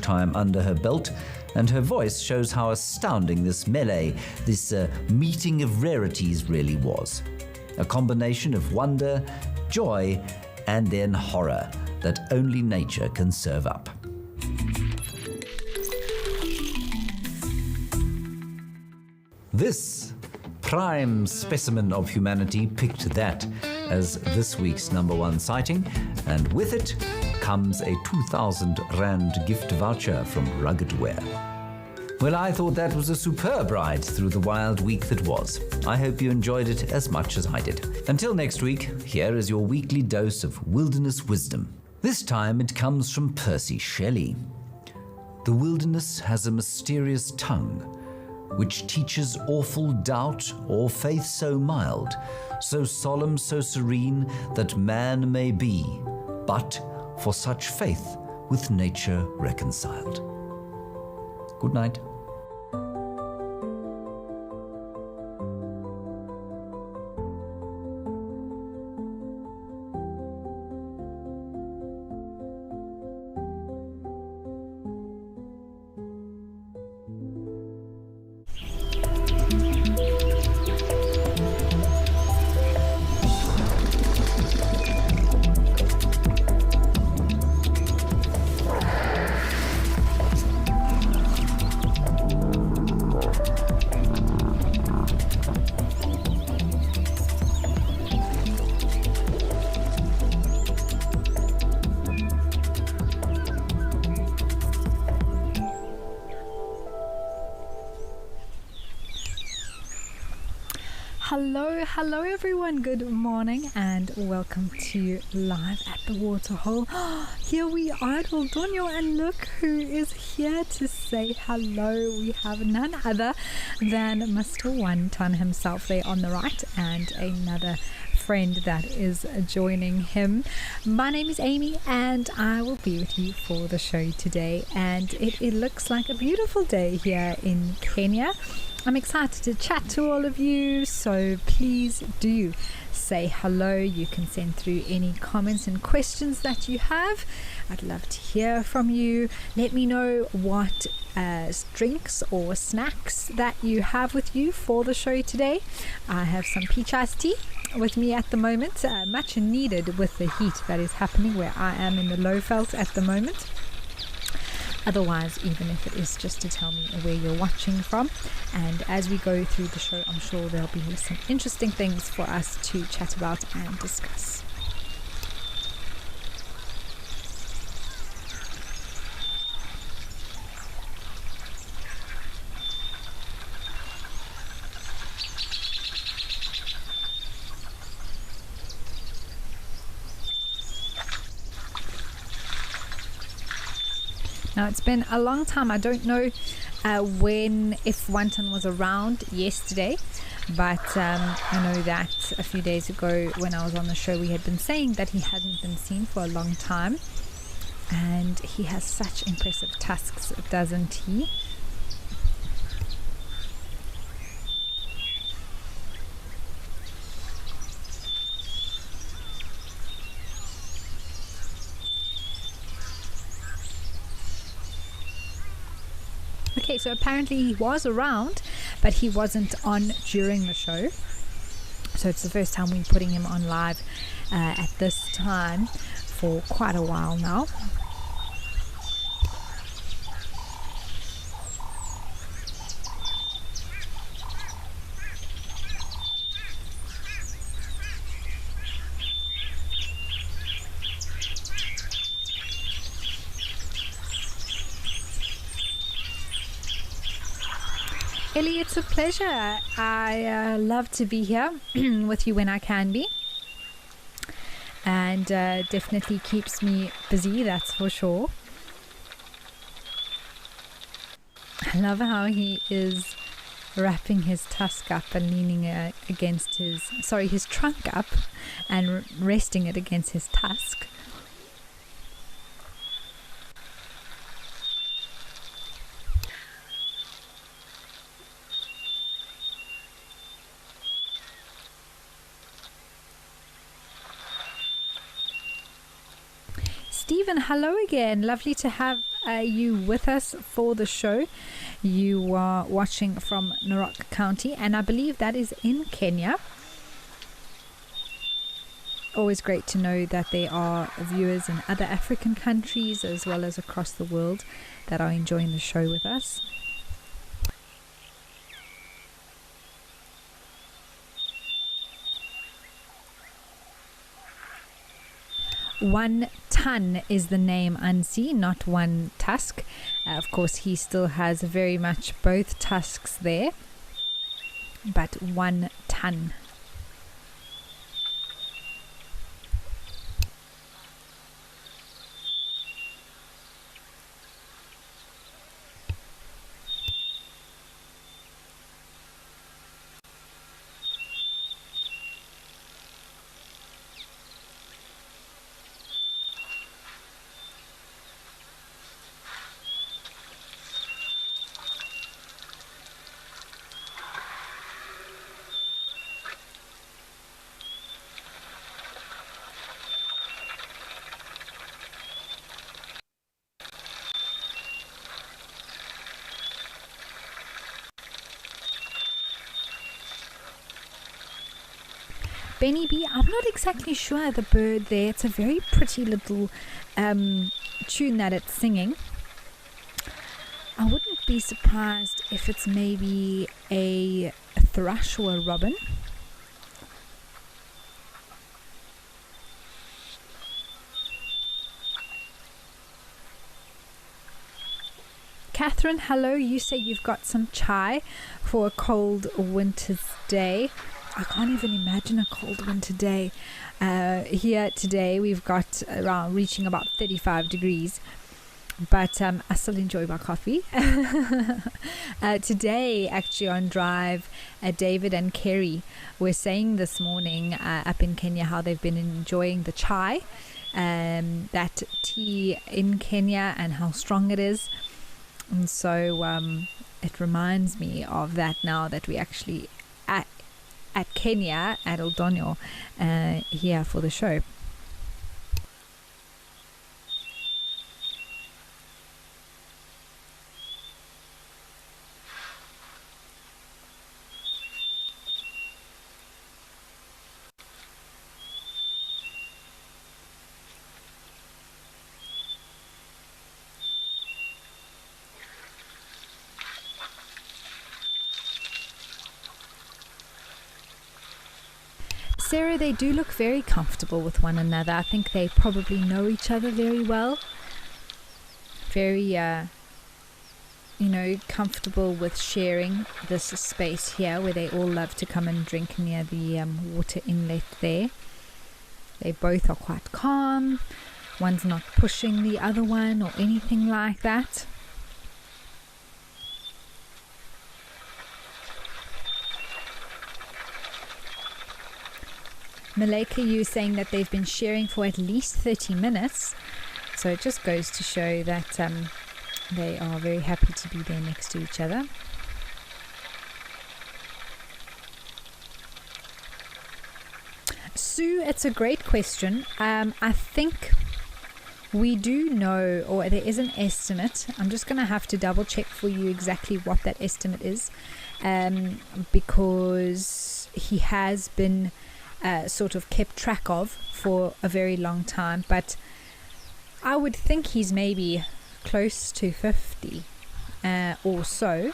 time under her belt, and her voice shows how astounding this melee, this meeting of rarities really was. A combination of wonder, joy, and then horror that only nature can serve up. This prime specimen of humanity picked that as this week's number one sighting, and with it comes a 2,000 Rand gift voucher from Rugged Wear. Well, I thought that was a superb ride through the wild week that was. I hope you enjoyed it as much as I did. Until next week, here is your weekly dose of wilderness wisdom. This time it comes from Percy Shelley. The wilderness has a mysterious tongue, which teaches awful doubt or faith so mild, so solemn, so serene, that man may be, but for such faith with nature reconciled. Good night. Hello everyone, good morning and welcome to Live at the Waterhole. Here we are at Waldonio, and look who is here to say hello. We have none other than Mr. One Ton himself there on the right, and another friend that is joining him. My name is Amy and I will be with you for the show today, and it looks like a beautiful day here in Kenya. I'm excited to chat to all of you, so please do say hello. You can send through any comments and questions that you have. I'd love to hear from you. Let me know what drinks or snacks that you have with you for the show today. I have some peach iced tea with me at the moment, much needed with the heat that is happening where I am in the Lowveld at the moment. Otherwise, even if it is just to tell me where you're watching from. And as we go through the show, I'm sure there'll be some interesting things for us to chat about and discuss. Now, it's been a long time. I don't know if Wanton was around yesterday, but I know that a few days ago when I was on the show, we had been saying that he hadn't been seen for a long time, and he has such impressive tusks, doesn't he? Okay, so apparently he was around, but he wasn't on during the show. So it's the first time we're putting him on live at this time for quite a while now. Ellie, it's a pleasure. I love to be here with you when I can be, and definitely keeps me busy, that's for sure. I love how he is wrapping his tusk up and leaning against his trunk up and resting it against his tusk. Stephen, hello again. Lovely to have you with us for the show. You are watching from Narok County, and I believe that is in Kenya. Always great to know that there are viewers in other African countries as well as across the world that are enjoying the show with us. One ton is the name Ansi, not one tusk. Of course, he still has very much both tusks there, but 1 ton. Benny B, I'm not exactly sure the bird there. It's a very pretty little tune that it's singing. I wouldn't be surprised if it's maybe a thrush or a robin. Catherine, hello. You say you've got some chai for a cold winter's day. I can't even imagine a cold winter day. Here today we've got around reaching about 35 degrees, but I still enjoy my coffee. Today, actually on drive, David and Kerry were saying this morning up in Kenya how they've been enjoying the chai, that tea in Kenya, and how strong it is. And so it reminds me of that now that we actually at Kenya, at Oldonyo, here for the show. Sarah, they do look very comfortable with one another. I think they probably know each other very well. Very, comfortable with sharing this space here where they all love to come and drink near the water inlet there. They both are quite calm. One's not pushing the other one or anything like that. Malika, you saying that they've been sharing for at least 30 minutes. So it just goes to show that they are very happy to be there next to each other. Sue, it's a great question. I think we do know, or there is an estimate. I'm just going to have to double check for you exactly what that estimate is, because he has been sort of kept track of for a very long time, but I would think he's maybe close to 50 or so,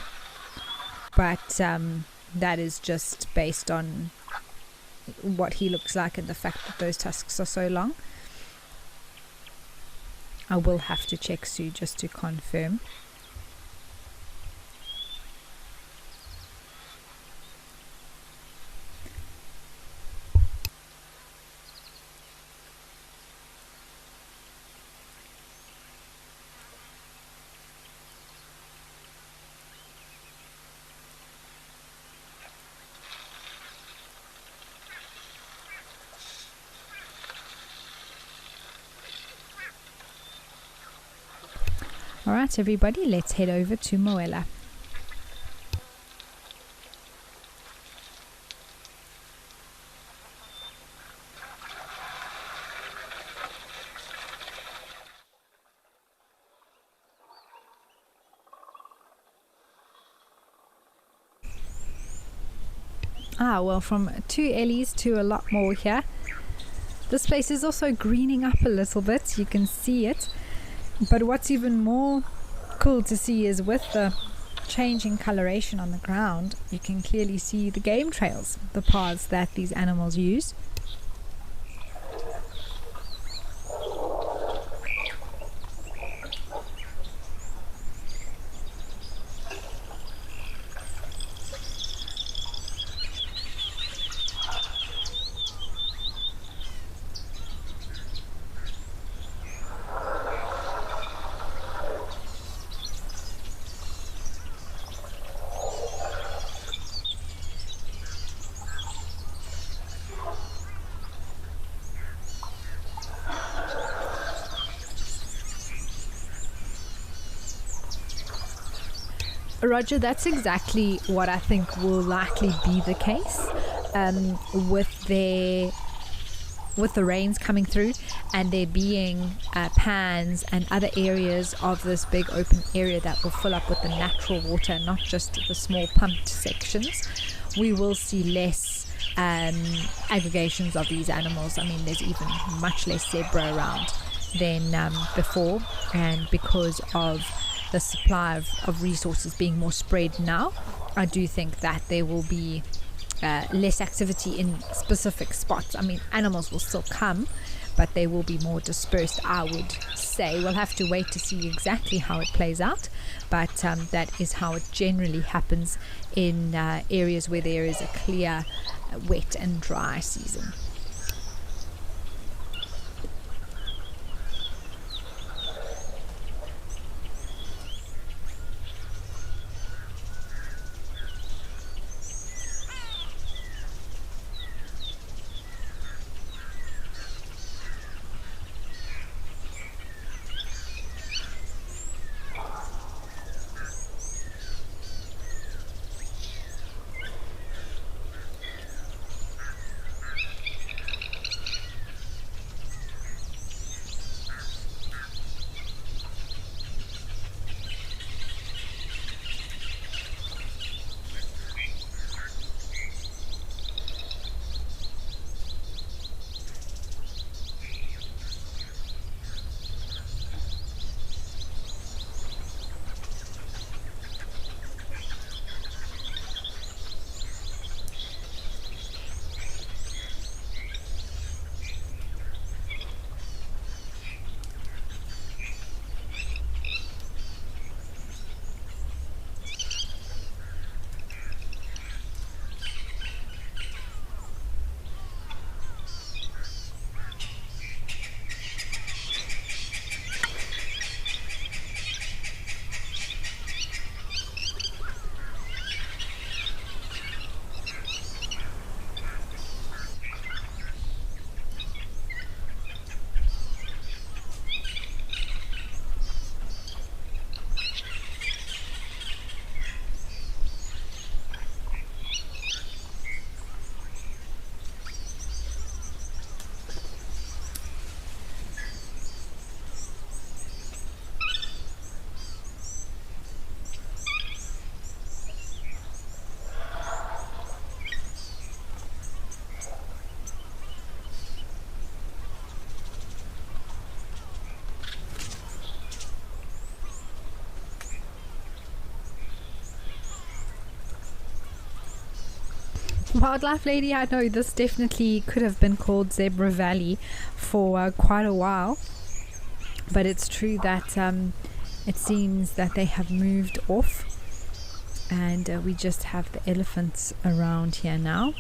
but that is just based on what he looks like and the fact that those tusks are so long. I will have to check, Sue, just to confirm. Alright everybody, let's head over to Moela. Well, from 2 Ellies to a lot more here. This place is also greening up a little bit. You can see it. But what's even more cool to see is with the changing coloration on the ground, you can clearly see the game trails, the paths that these animals use. Roger, that's exactly what I think will likely be the case with the rains coming through and there being pans and other areas of this big open area that will fill up with the natural water, not just the small pumped sections. We will see less aggregations of these animals. I mean, there's even much less zebra around than before, and because of the supply of resources being more spread now, I do think that there will be less activity in specific spots. I mean, animals will still come, but they will be more dispersed, I would say. We'll have to wait to see exactly how it plays out, but that is how it generally happens in areas where there is a clear wet and dry season. Wildlife lady, I know this definitely could have been called Zebra Valley for quite a while, but it's true that it seems that they have moved off, and we just have the elephants around here now.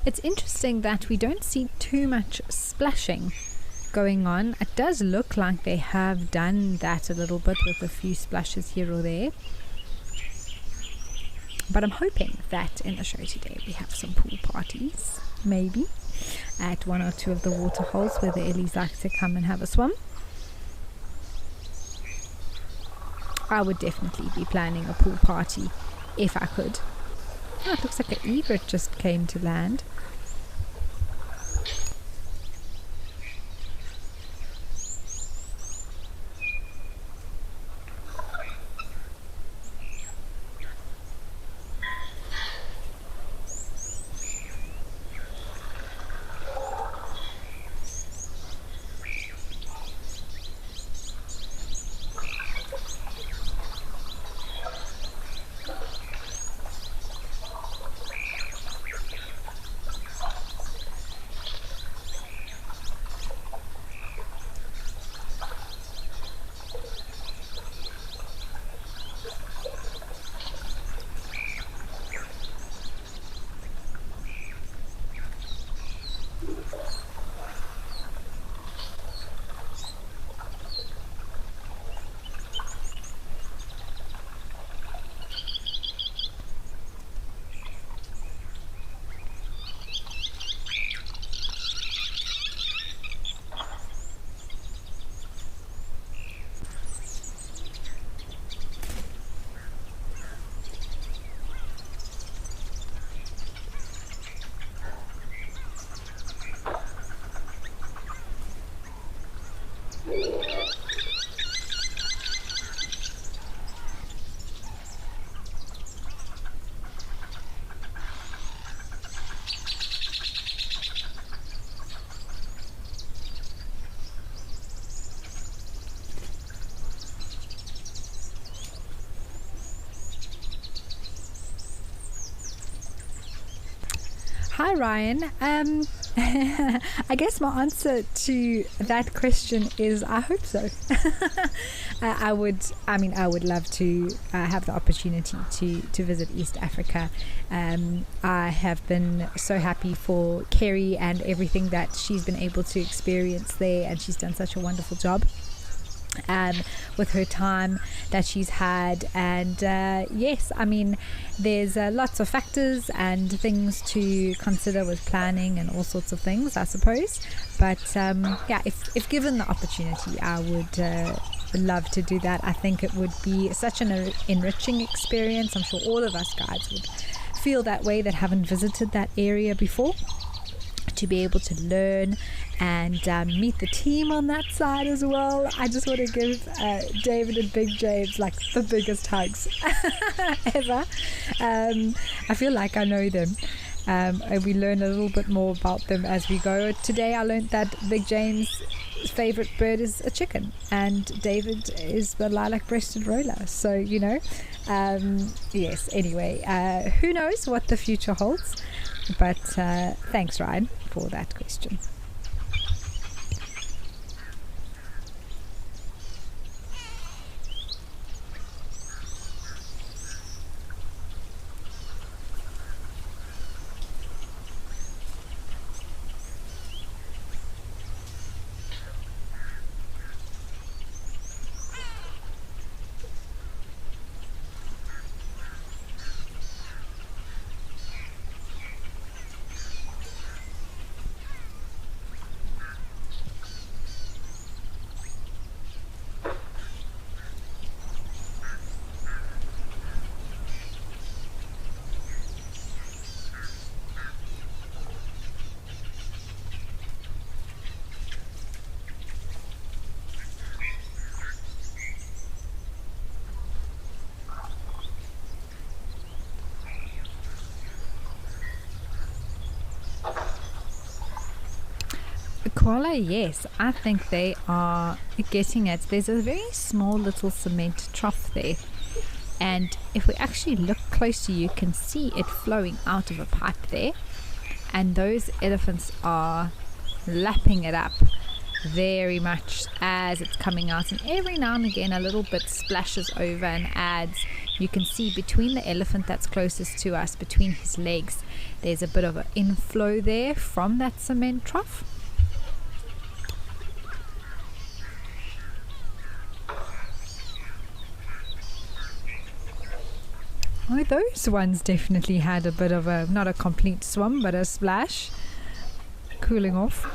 It's interesting that we don't see too much splashing going on. It does look like they have done that a little bit with a few splashes here or there. But I'm hoping that in the show today we have some pool parties, maybe, at one or two of the water holes where the Ellies like to come and have a swim. I would definitely be planning a pool party if I could. Oh, it looks like an egret just came to land. Hi Ryan. I guess my answer to that question is I hope so. I would love to have the opportunity to visit East Africa. I have been so happy for Kerry and everything that she's been able to experience there, and she's done such a wonderful job with her time that she's had. And yes, I mean, there's lots of factors and things to consider with planning and all sorts of things, I suppose. But yeah, if given the opportunity, I would love to do that. I think it would be such an enriching experience. I'm sure all of us guides would feel that way that haven't visited that area before, to be able to learn and meet the team on that side as well. I just want to give David and Big James like the biggest hugs ever. I feel like I know them. And we learn a little bit more about them as we go. Today I learned that Big James' favorite bird is a chicken, and David is the lilac-breasted roller. So, you know, yes, anyway, who knows what the future holds. But thanks, Ryan, for that question. Koala, yes, I think they are getting it. There's a very small little cement trough there, and if we actually look closely, you can see it flowing out of a pipe there, and those elephants are lapping it up very much as it's coming out, and every now and again a little bit splashes over and adds You can see between the elephant that's closest to us, between his legs, there's a bit of an inflow there from that cement trough. Oh, those ones definitely had a bit of a, not a complete swim, but a splash, cooling off.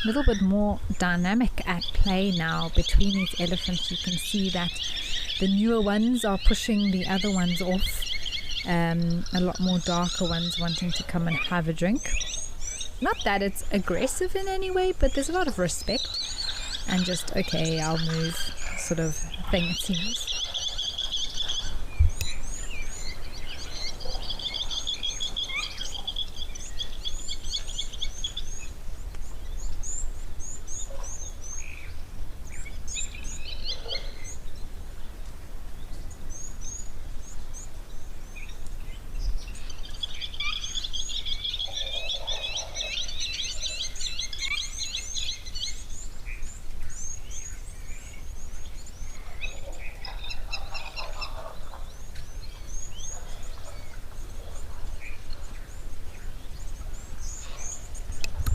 Little bit more dynamic at play now between these elephants. You can see that the newer ones are pushing the other ones off, a lot more darker ones wanting to come and have a drink. Not that it's aggressive in any way, but there's a lot of respect and just, okay, I'll move sort of thing, it seems.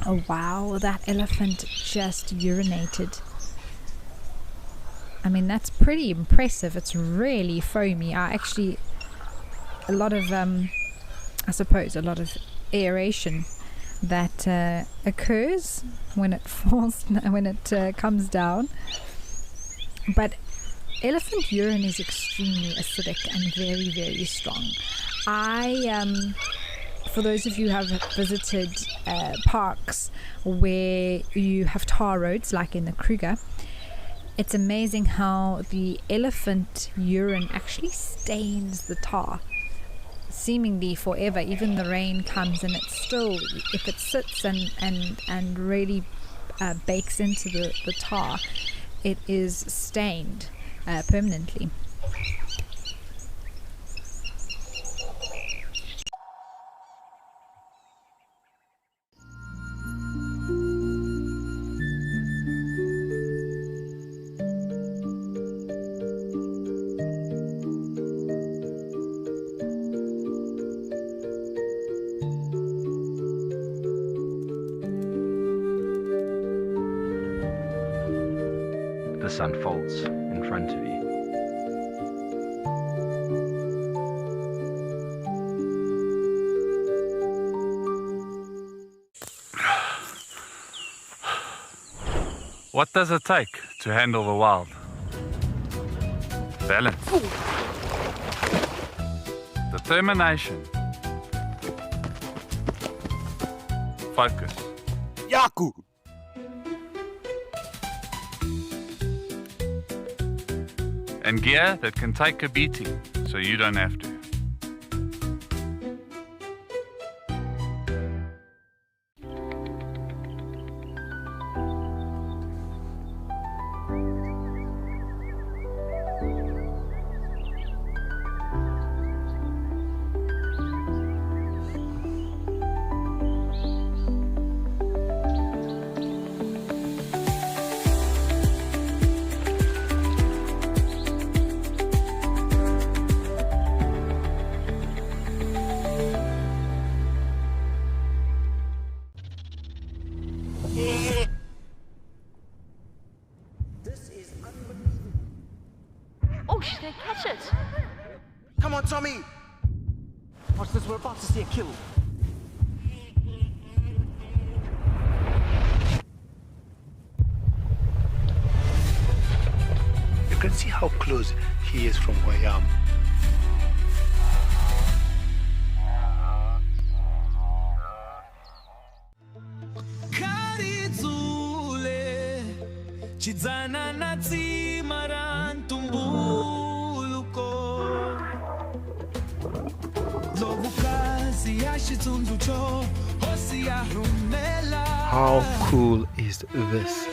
Oh wow, that elephant just urinated. I mean, that's pretty impressive. It's really foamy. A lot of, I suppose, a lot of aeration that occurs when it falls, when it comes down. But elephant urine is extremely acidic and very, very strong. For those of you who have visited parks where you have tar roads, like in the Kruger, it's amazing how the elephant urine actually stains the tar, seemingly forever. Even the rain comes and it's still, if it sits and really bakes into the tar, it is stained permanently. This unfolds in front of you. What does it take to handle the wild? Balance. Determination. Focus. Yaku! And gear that can take a beating so you don't have to. Tommy! Watch this, we're about to see a kill. You can see how close he is from where I am. How cool is this?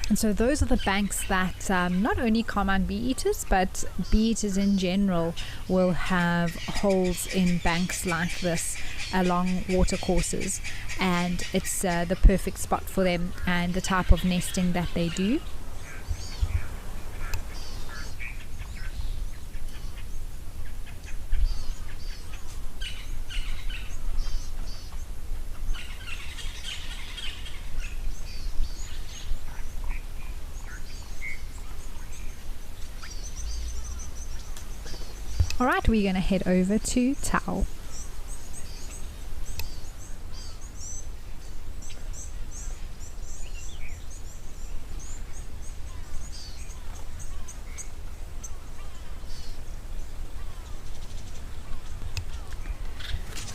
And so those are the banks that not only common bee eaters, but bee eaters in general will have holes in banks like this along water courses, and it's the perfect spot for them and the type of nesting that they do. Alright, we're going to head over to Tau.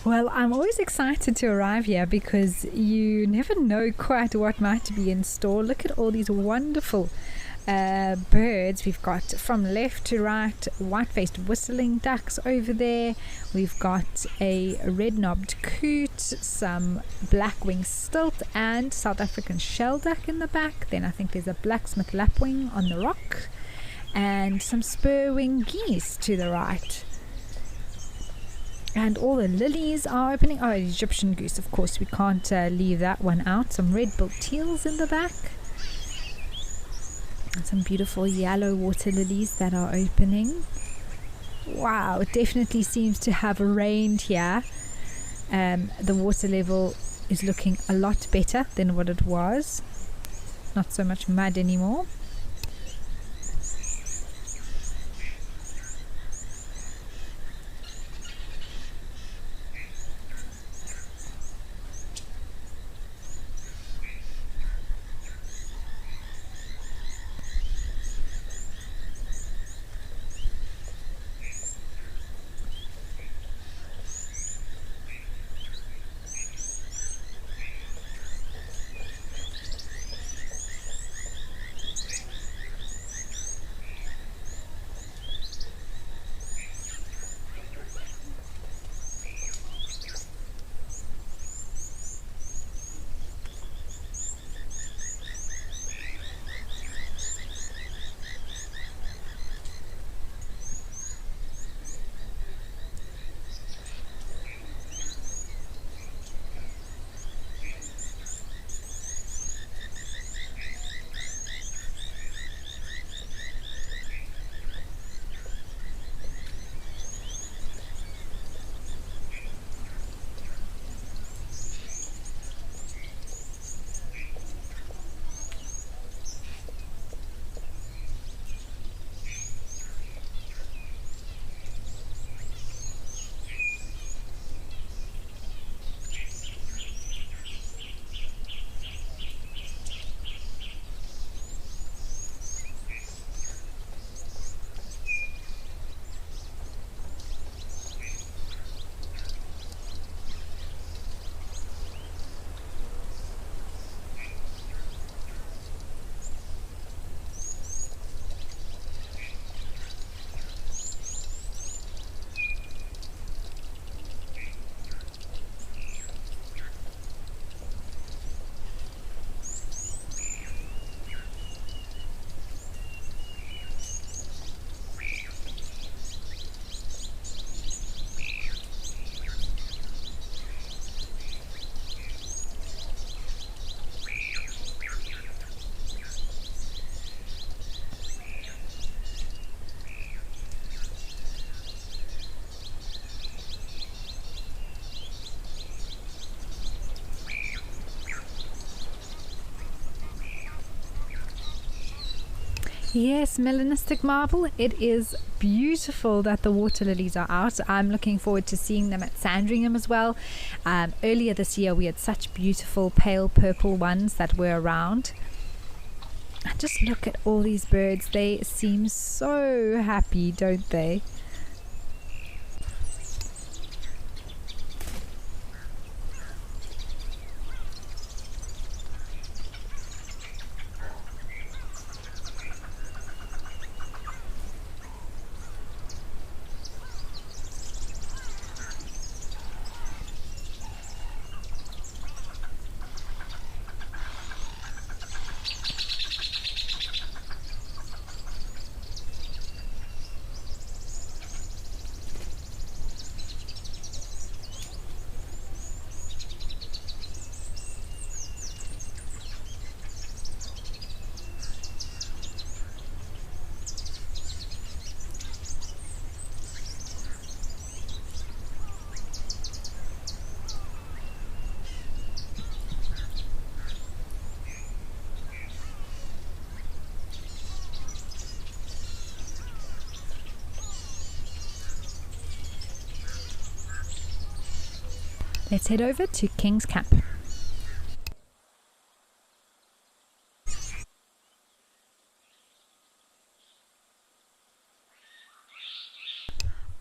Well, I'm always excited to arrive here because you never know quite what might be in store. Look at all these wonderful birds. We've got from left to right white-faced whistling ducks over there. We've got a red-knobbed coot, some black-winged stilt, and South African shelduck in the back. Then I think there's a blacksmith lapwing on the rock, and some spur-winged geese to the right. And all the lilies are opening. Oh, Egyptian goose, of course, we can't leave that one out. Some red-billed teals in the back. And some beautiful yellow water lilies that are opening. Wow, it definitely seems to have rained here. The water level is looking a lot better than what it was. Not so much mud anymore. Yes, melanistic marble. It is beautiful that the water lilies are out. I'm looking forward to seeing them at Sandringham as well. Earlier this year we had such beautiful pale purple ones that were around. And just look at all these birds. They seem so happy, don't they? Let's head over to King's Camp.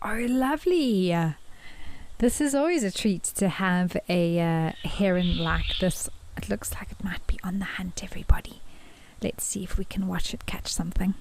Oh, lovely. This is always a treat to have a heron like this. It looks like it might be on the hunt, everybody. Let's see if we can watch it catch something.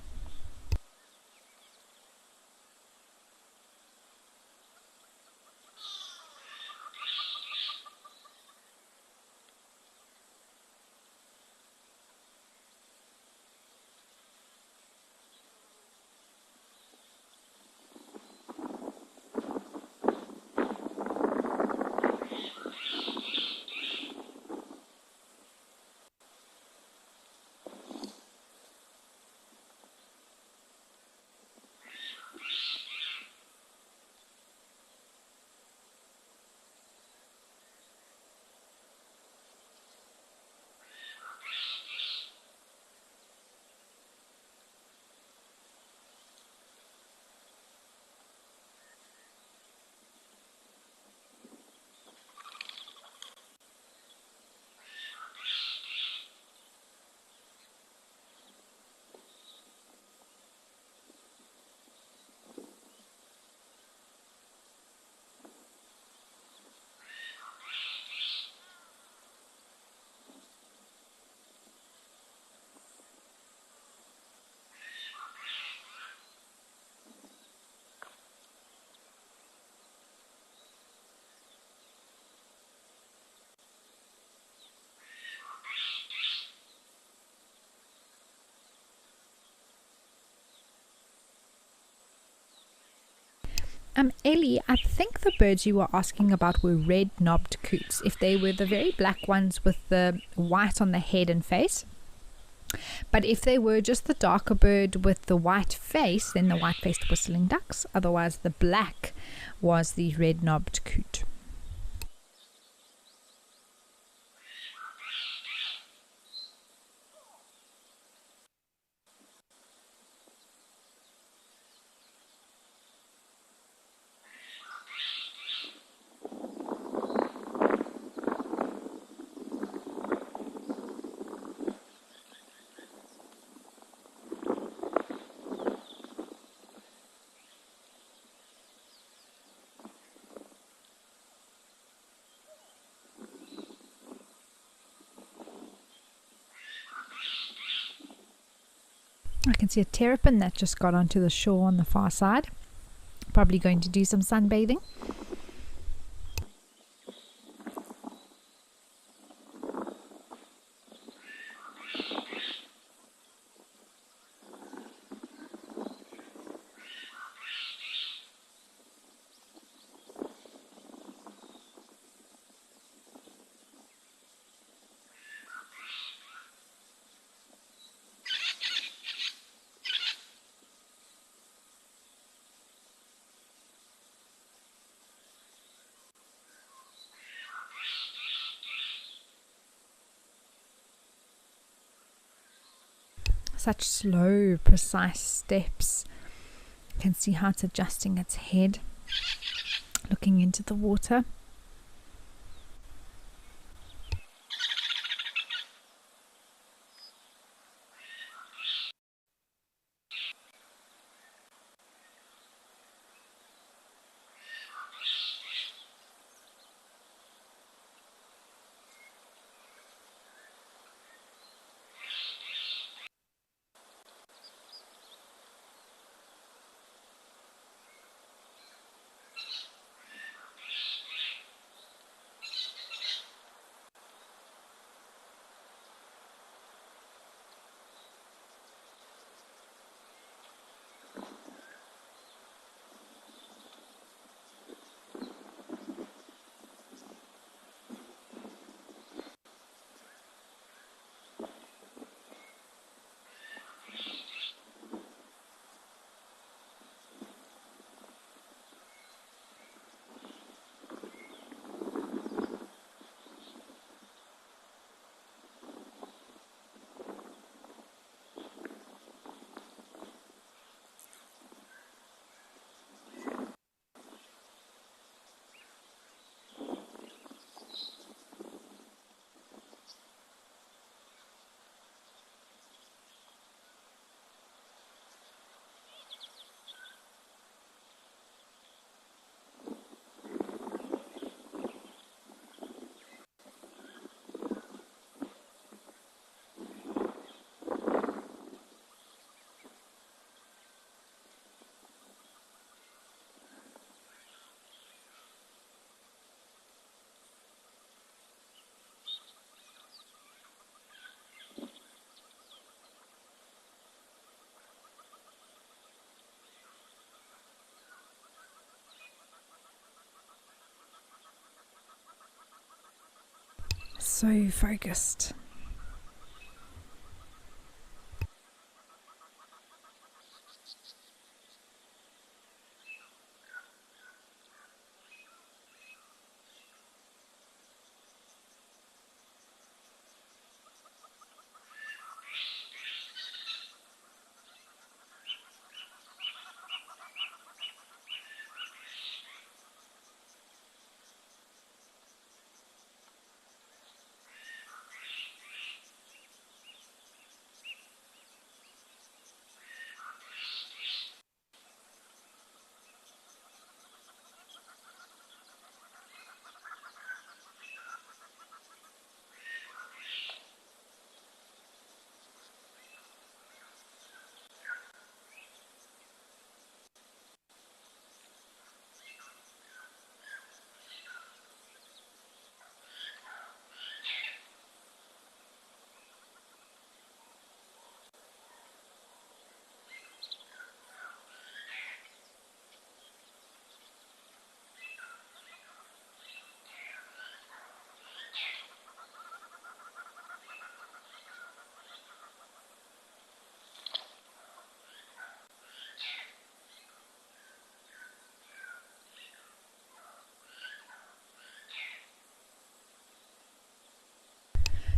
Ellie, I think the birds you were asking about were red-knobbed coots. If they were the very black ones with the white on the head and face. But if they were just the darker bird with the white face, then the white-faced whistling ducks. Otherwise, the black was the red-knobbed coot. I can see a terrapin that just got onto the shore on the far side. Probably going to do some sunbathing. such slow, precise steps. You can see how it's adjusting its head, looking into the water. So focused.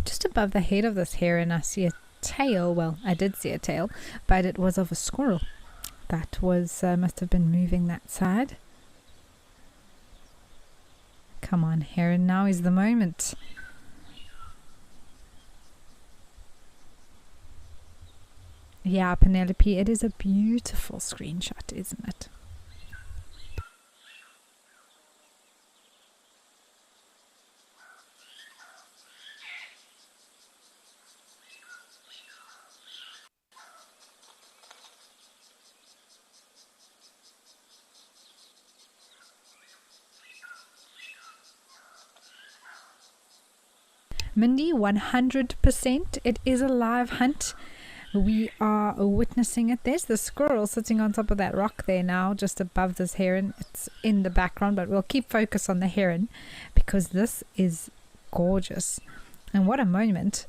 Just above the head of this heron, I see a tail. Well, I did see a tail, but it was of a squirrel. That was must have been moving that side. Come on, heron, now is the moment. Yeah, Penelope, it is a beautiful screenshot, isn't it? Mindy, 100%. It is a live hunt. We are witnessing it. There's the squirrel sitting on top of that rock there now, just above this heron. It's in the background, but we'll keep focus on the heron because this is gorgeous. And what a moment.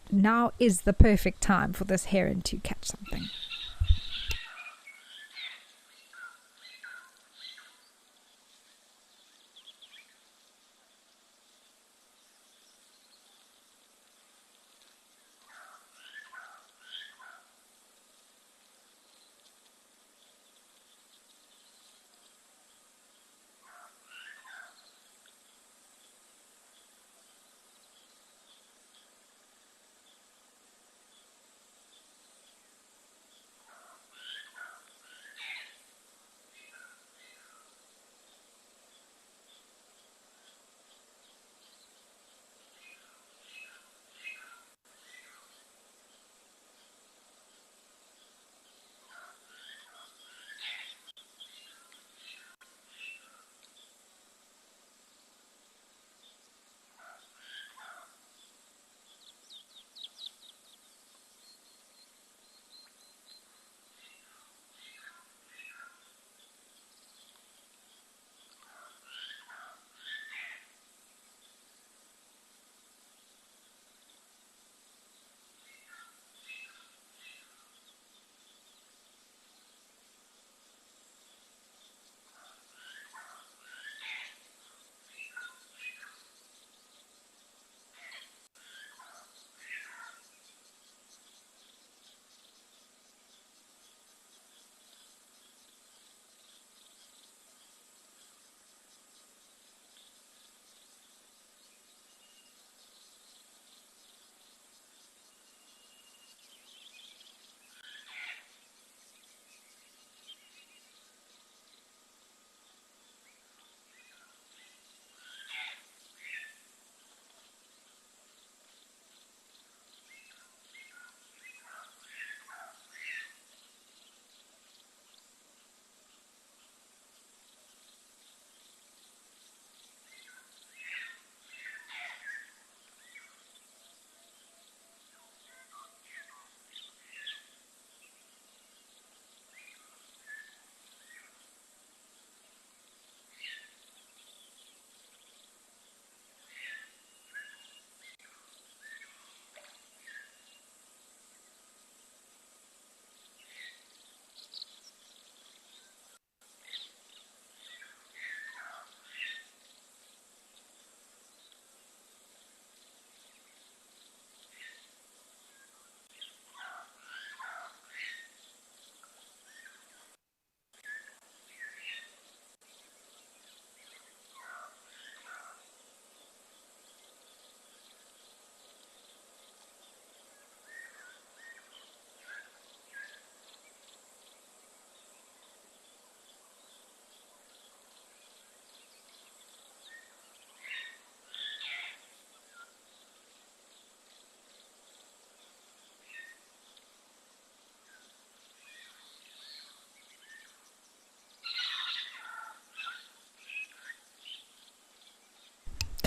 Now is the perfect time for this heron to catch something.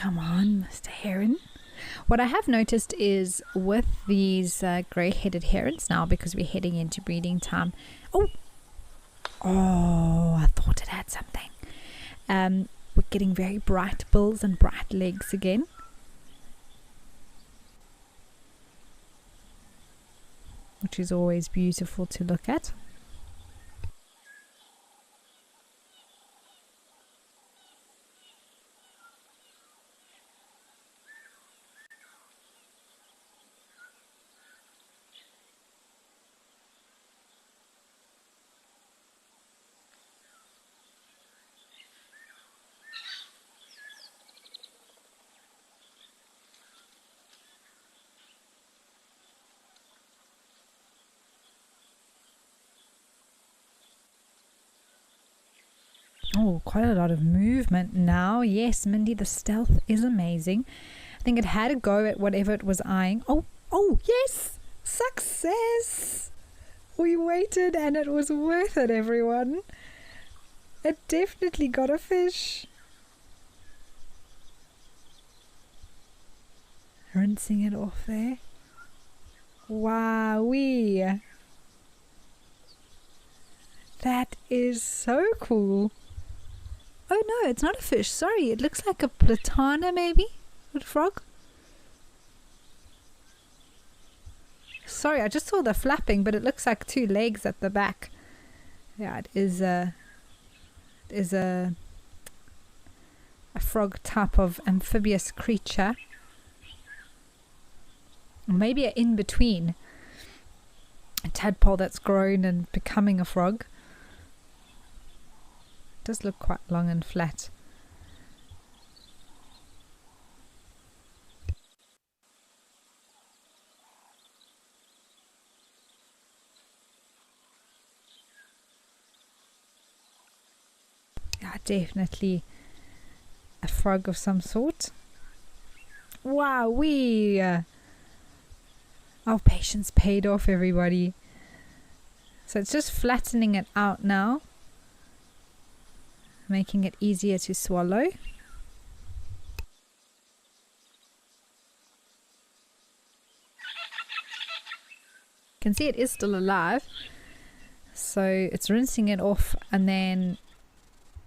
Come on, Mr. Heron. What I have noticed is with these grey-headed herons now, because we're heading into breeding time. Oh, I thought it had something. We're getting very bright bills and bright legs again. Which is always beautiful to look at. Oh, quite a lot of movement now. Yes, Mindy, the stealth is amazing. I think it had a go at whatever it was eyeing. Oh, yes! Success! We waited and it was worth it, everyone. It definitely got a fish. Rinsing it off there. Wowee! That is so cool. Oh no, it's not a fish. Sorry, it looks like a platana maybe? A frog? Sorry, I just saw the flapping, but it looks like two legs at the back. Yeah, it is a frog type of amphibious creature. Or maybe an in-between. A tadpole that's grown and becoming a frog. Does look quite long and flat. Yeah, definitely a frog of some sort. Wowee! Our patience paid off, everybody. So it's just flattening it out now, making it easier to swallow. You can see it is still alive, so it's rinsing it off and then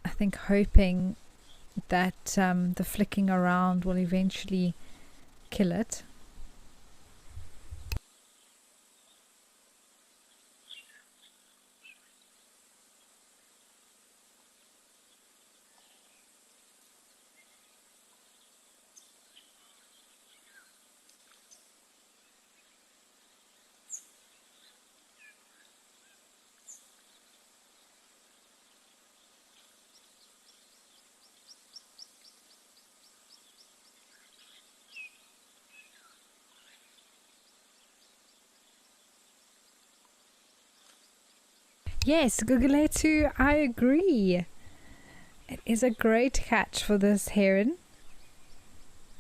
I think hoping that the flicking around will eventually kill it. Yes, Guguletu, I agree. It is a great catch for this heron.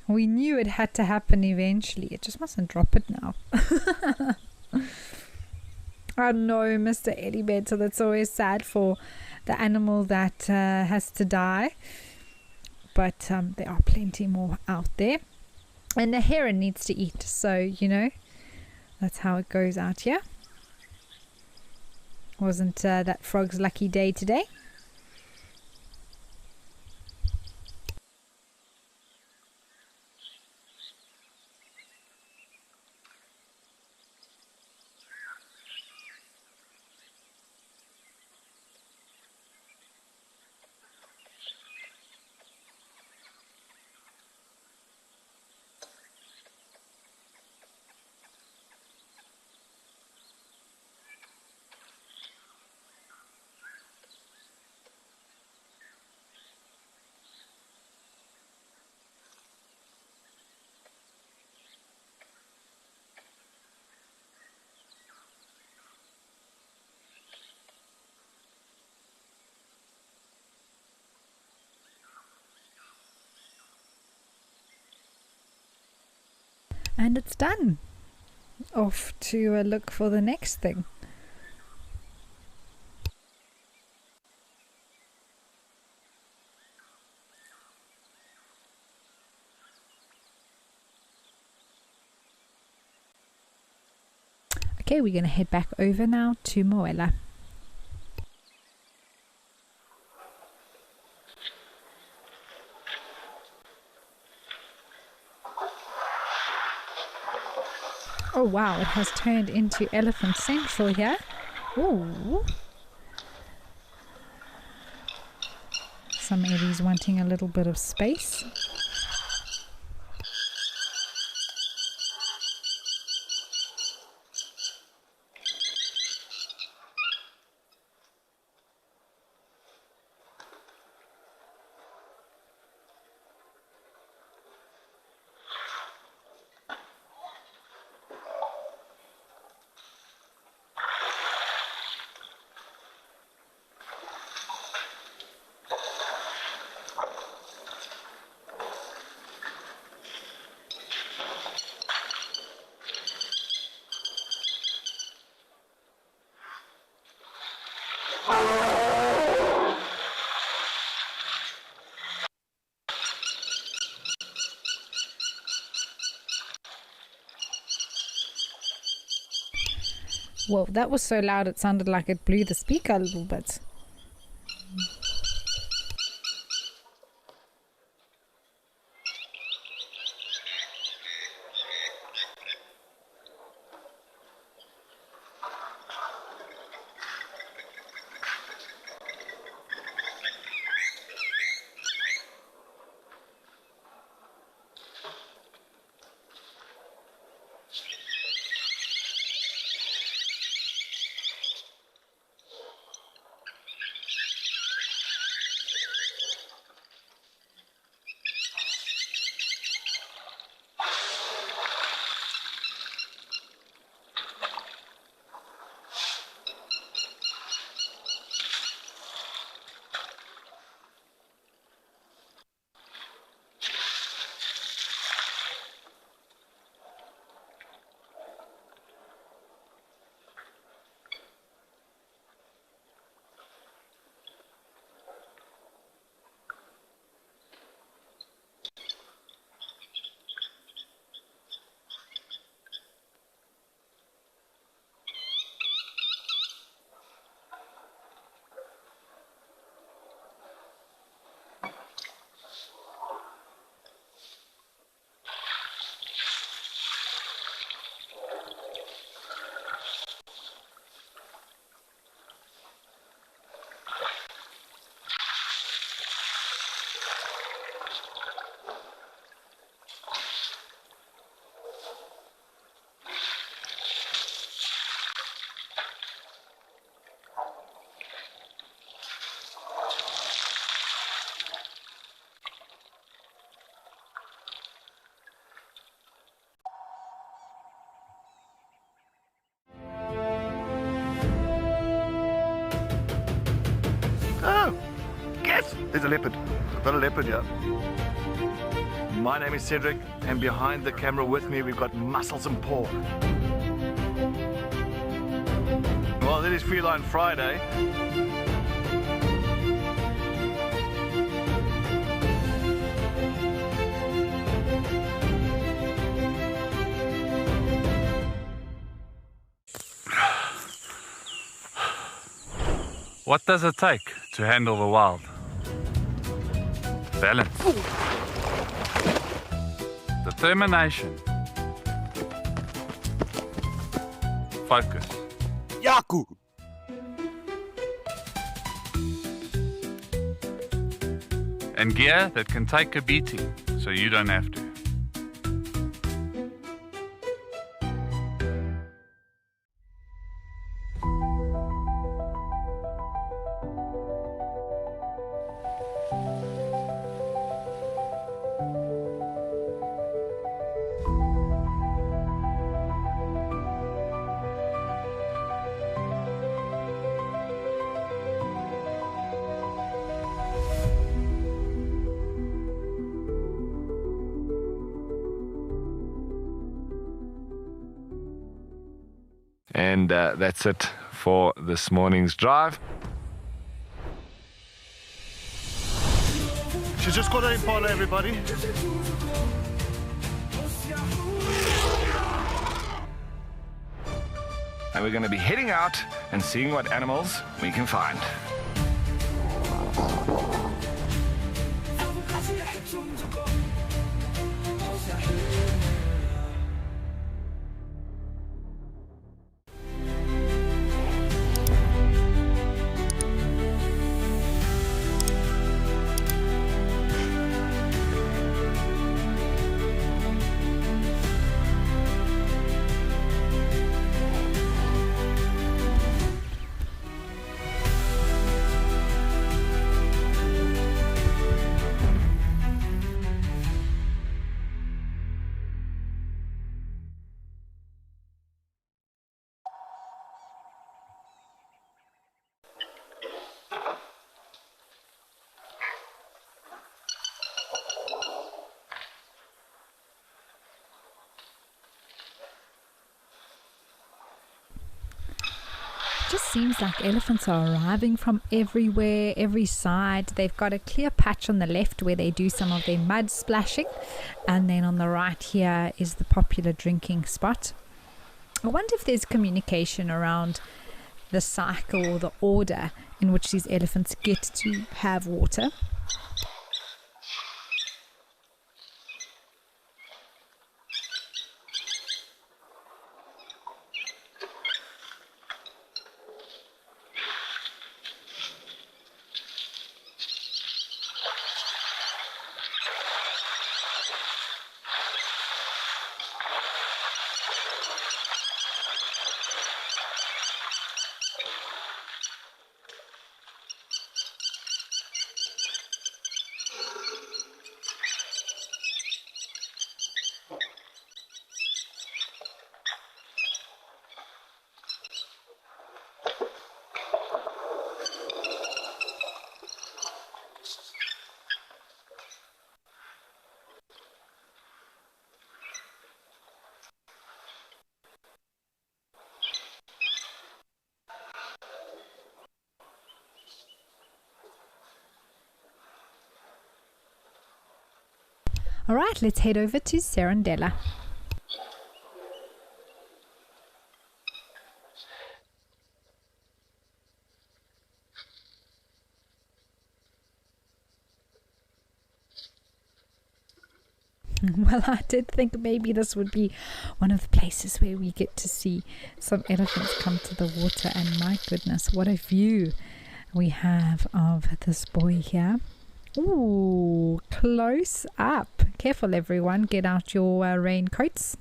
We knew it had to happen eventually. It just mustn't drop it now. Oh no, Mr. Eddie Bed. So that's always sad for the animal that has to die. But there are plenty more out there. And the heron needs to eat. So, you know, that's how it goes out here. Wasn't that frog's lucky day today? And it's done. Off to look for the next thing. Okay, we're going to head back over now to Moela. Oh wow, it has turned into Elephant Central here. Ooh. Some Eddie's wanting a little bit of space. Well, that was so loud it sounded like it blew the speaker a little bit. Oh, yes, there's a leopard. Got a leopard here. My name is Cedric, and behind the camera with me we've got Muscles and Paul. Well, it is Feline Friday. What does it take to handle the wild? Balance. Determination. Focus. Yaku! And gear that can take a beating so you don't have to. And that's it for this morning's drive. She's just got her Impala, everybody. and we're going to be heading out and seeing what animals we can find. Just seems like elephants are arriving from everywhere, every side. They've got a clear patch on the left where they do some of their mud splashing, and then on the right here is the popular drinking spot. I wonder if there's communication around the cycle or the order in which these elephants get to have water. All right, let's head over to Serendella. Well, I did think maybe this would be one of the places where we get to see some elephants come to the water, and my goodness, what a view we have of this boy here. Ooh, close up. Careful everyone, get out your raincoats.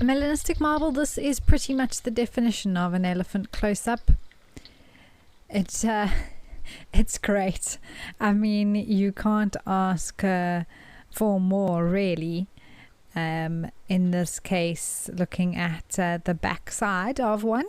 Melanistic marble, this is pretty much the definition of an elephant close-up. It It's great. I mean, you can't ask for more, really. In this case, looking at the back side of one.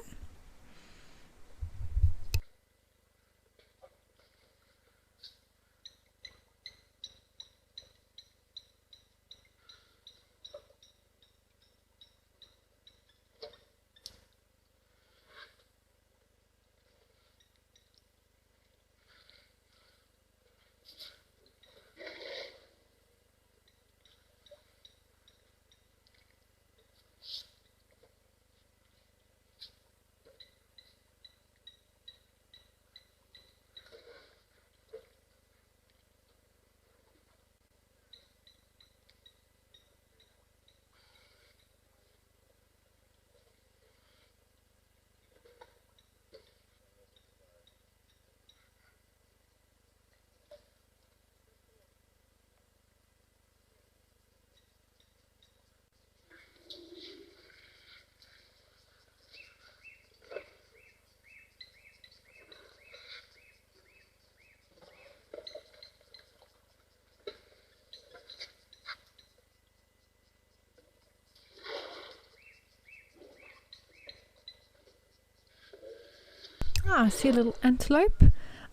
Ah, I see a little antelope.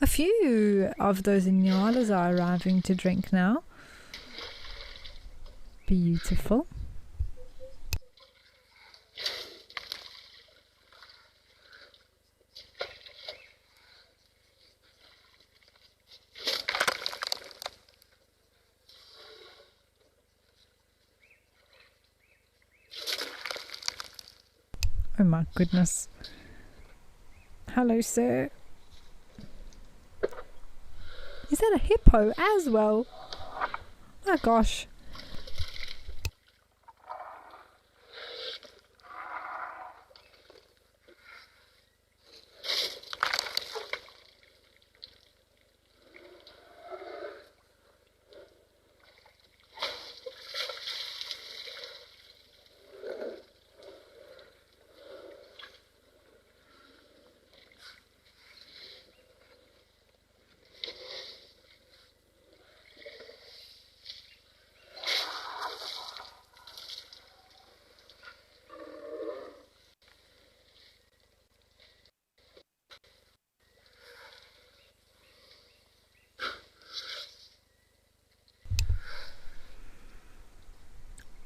A few of those inyalas are arriving to drink now. Beautiful. Oh my goodness. Hello, sir. Is that a hippo as well? Oh gosh.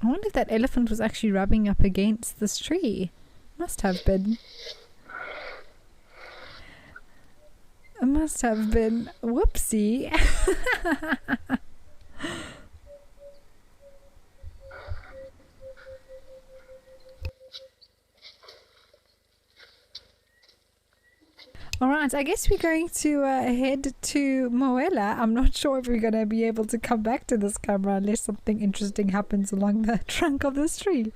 I wonder if that elephant was actually rubbing up against this tree. Must have been. It must have been. Whoopsie. Alright, I guess we're going to head to Moella. I'm not sure if we're going to be able to come back to this camera unless something interesting happens along the trunk of this tree.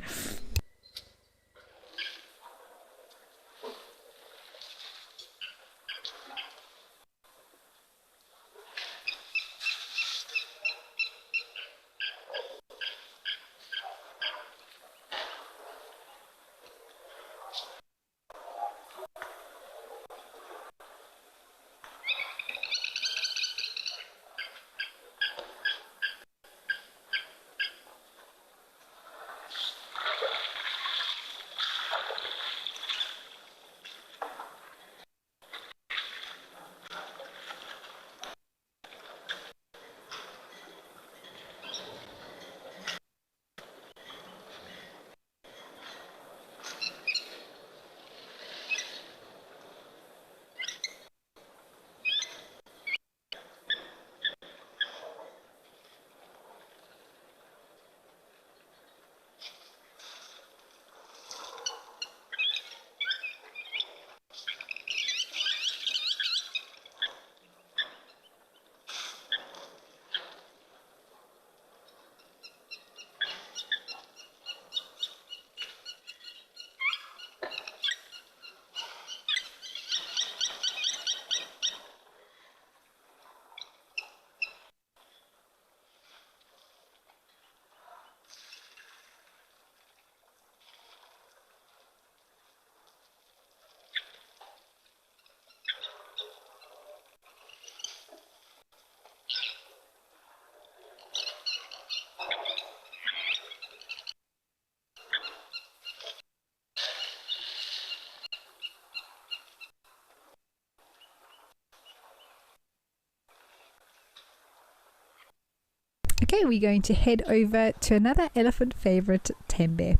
Okay, we're going to head over to another elephant favorite, tame bear.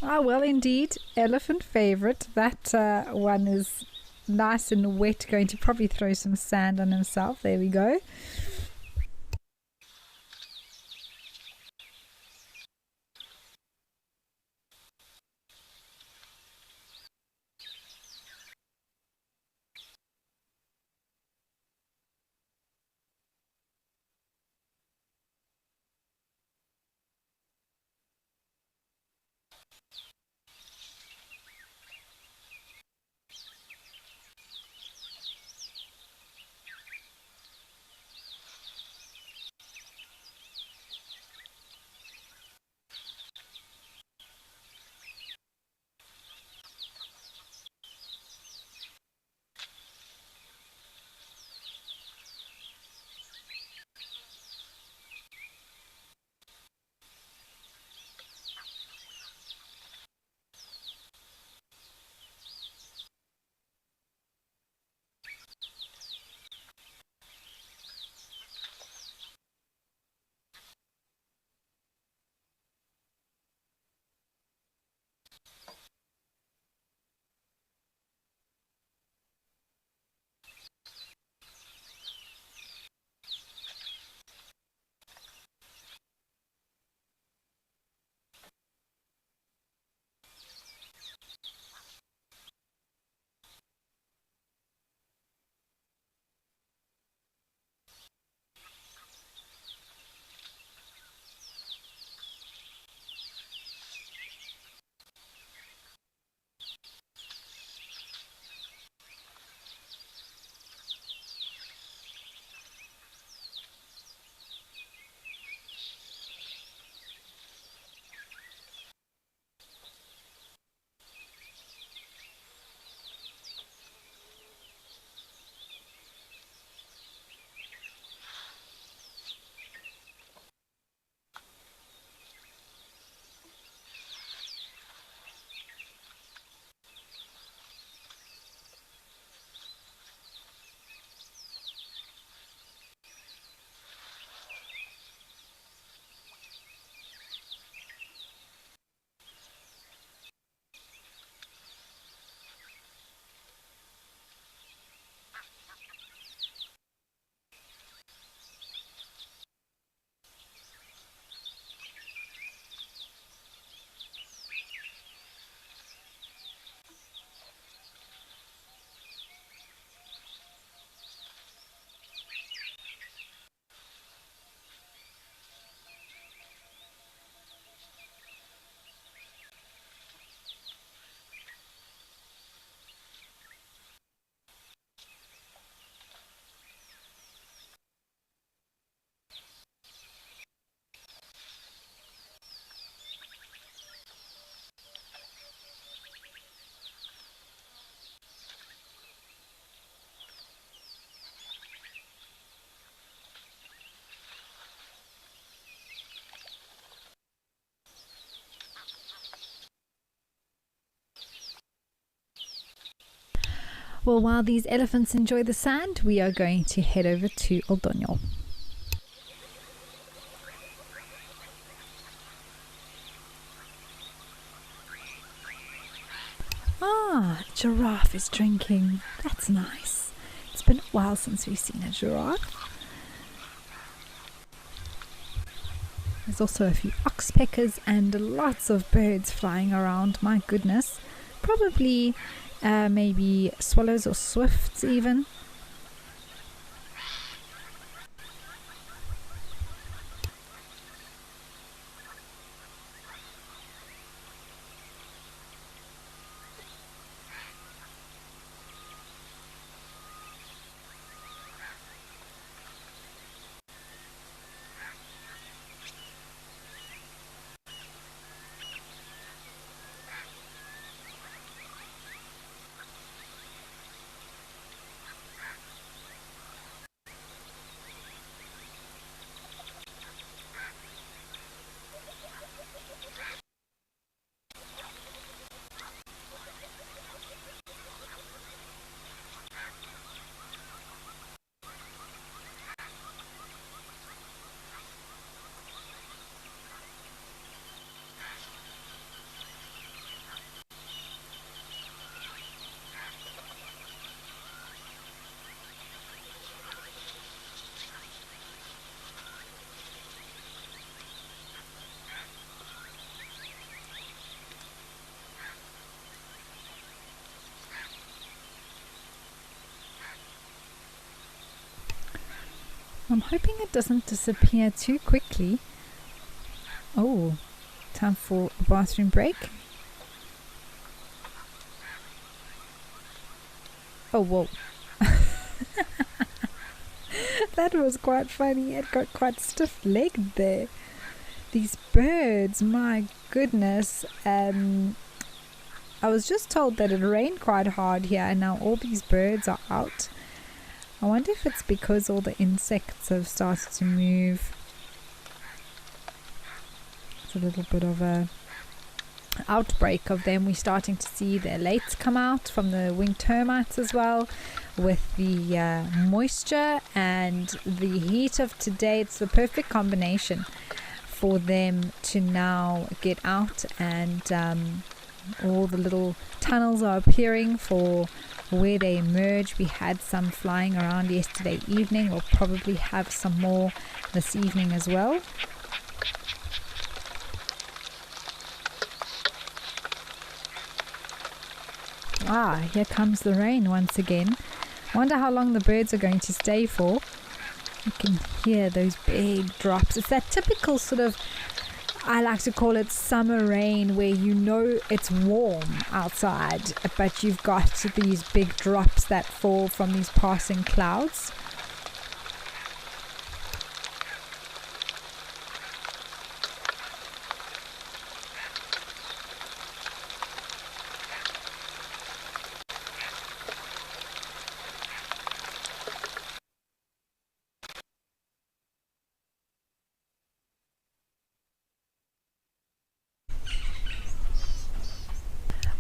Ah, well, indeed, elephant favorite. That one is nice and wet, going to probably throw some sand on himself. There we go. Well, while these elephants enjoy the sand, we are going to head over to Oldonyo. Ah, a giraffe is drinking. That's nice. It's been a while since we've seen a giraffe. There's also a few oxpeckers and lots of birds flying around. My goodness. Probably maybe swallows or swifts even. I'm hoping it doesn't disappear too quickly. Oh, time for a bathroom break. Oh, whoa. That was quite funny. It got quite stiff-legged there. These birds, my goodness. I was just told that it rained quite hard here, and now all these birds are out. I wonder if it's because all the insects have started to move. It's a little bit of a outbreak of them. We're starting to see their lates come out from the winged termites as well, with the moisture and the heat of today. It's the perfect combination for them to now get out, and all the little tunnels are appearing for where they emerge. We had some flying around yesterday evening. We'll probably have some more this evening as well. Ah, here comes the rain once again. Wonder how long the birds are going to stay for. You can hear those big drops. It's that typical sort of, I like to call it summer rain, where you know it's warm outside, but you've got these big drops that fall from these passing clouds.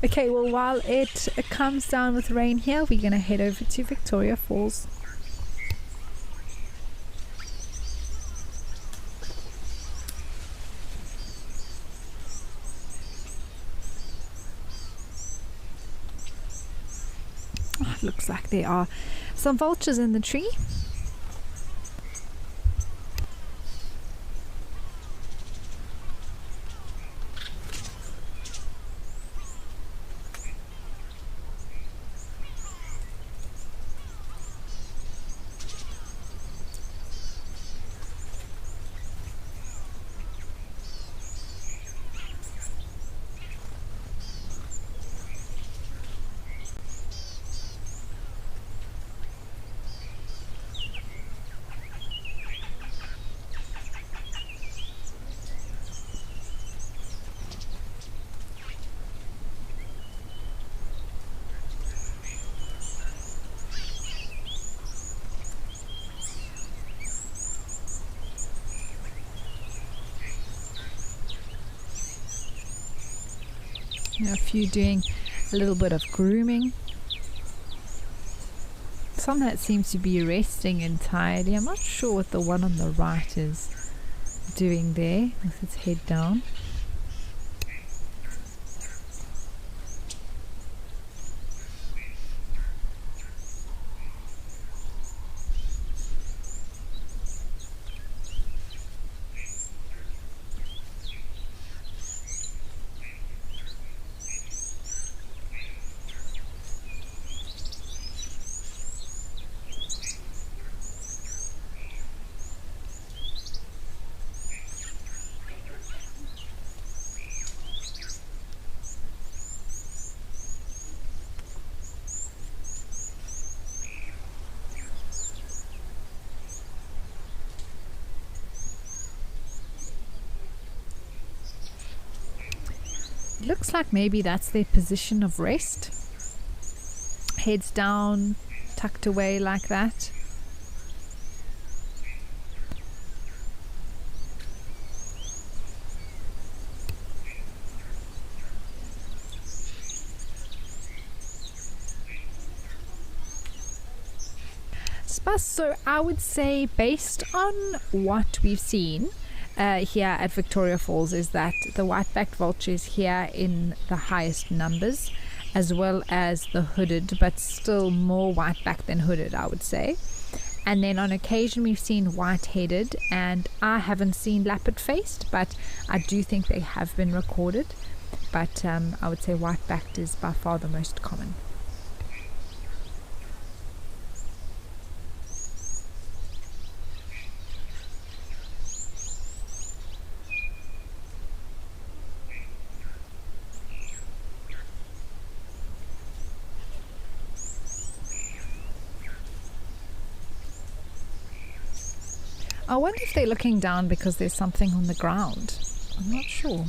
Okay, well, while it comes down with rain here, we're going to head over to Victoria Falls. Oh, it looks like there are some vultures in the tree. A few doing a little bit of grooming. Some that seems to be resting entirely. I'm not sure what the one on the right is doing there with its head down. Looks like maybe that's their position of rest. Heads down, tucked away like that. So I would say, based on what we've seen here at Victoria Falls, is that the white-backed vulture is here in the highest numbers, as well as the hooded, but still more white-backed than hooded, I would say. And then on occasion we've seen white-headed, and I haven't seen lappet-faced, but I do think they have been recorded. But I would say white-backed is by far the most common. I wonder if they're looking down because there's something on the ground. I'm not sure.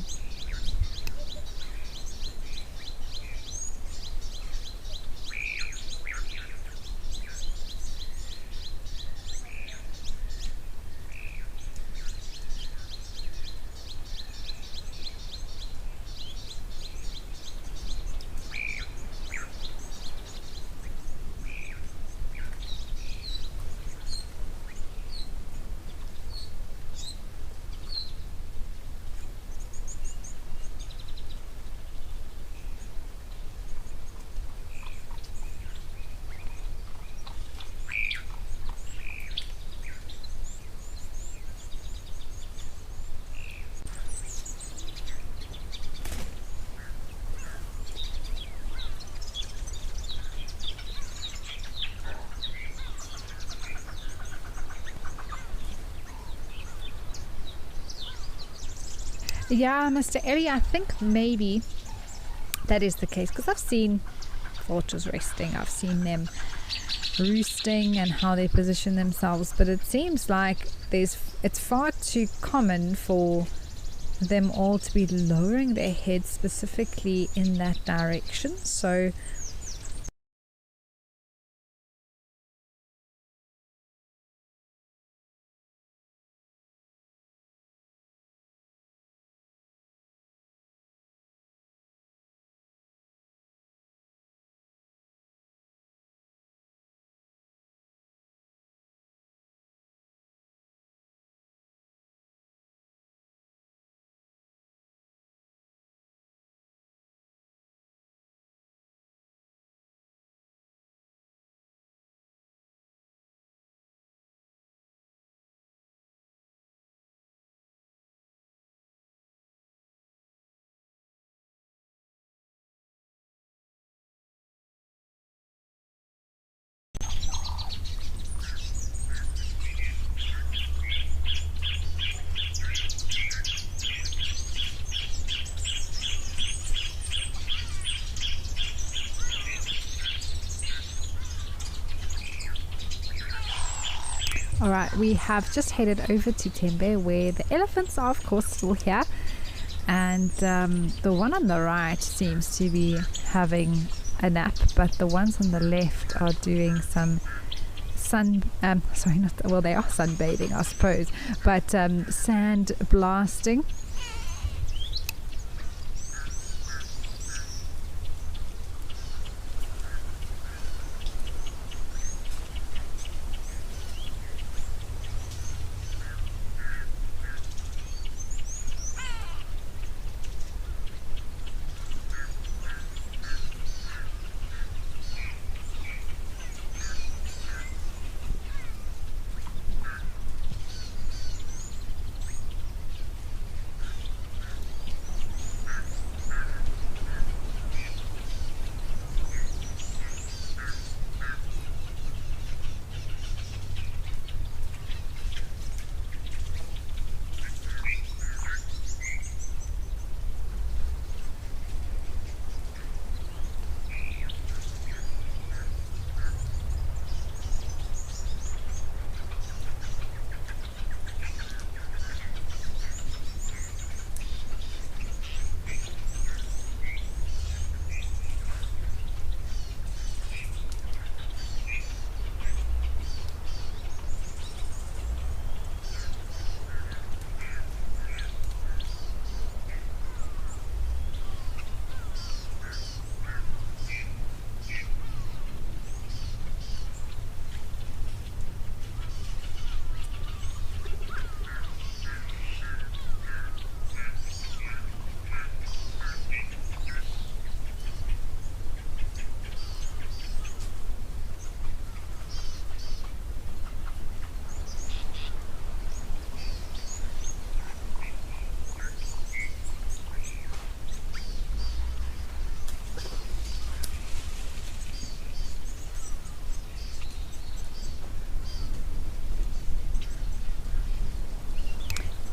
Yeah, Mr. Ellie, I think maybe that is the case, because I've seen vultures resting, I've seen them roosting and how they position themselves, but it seems like it's far too common for them all to be lowering their heads specifically in that direction. So alright, we have just headed over to Tembe, where the elephants are of course still here, and the one on the right seems to be having a nap, but the ones on the left are doing some they are sunbathing, I suppose, but sand blasting.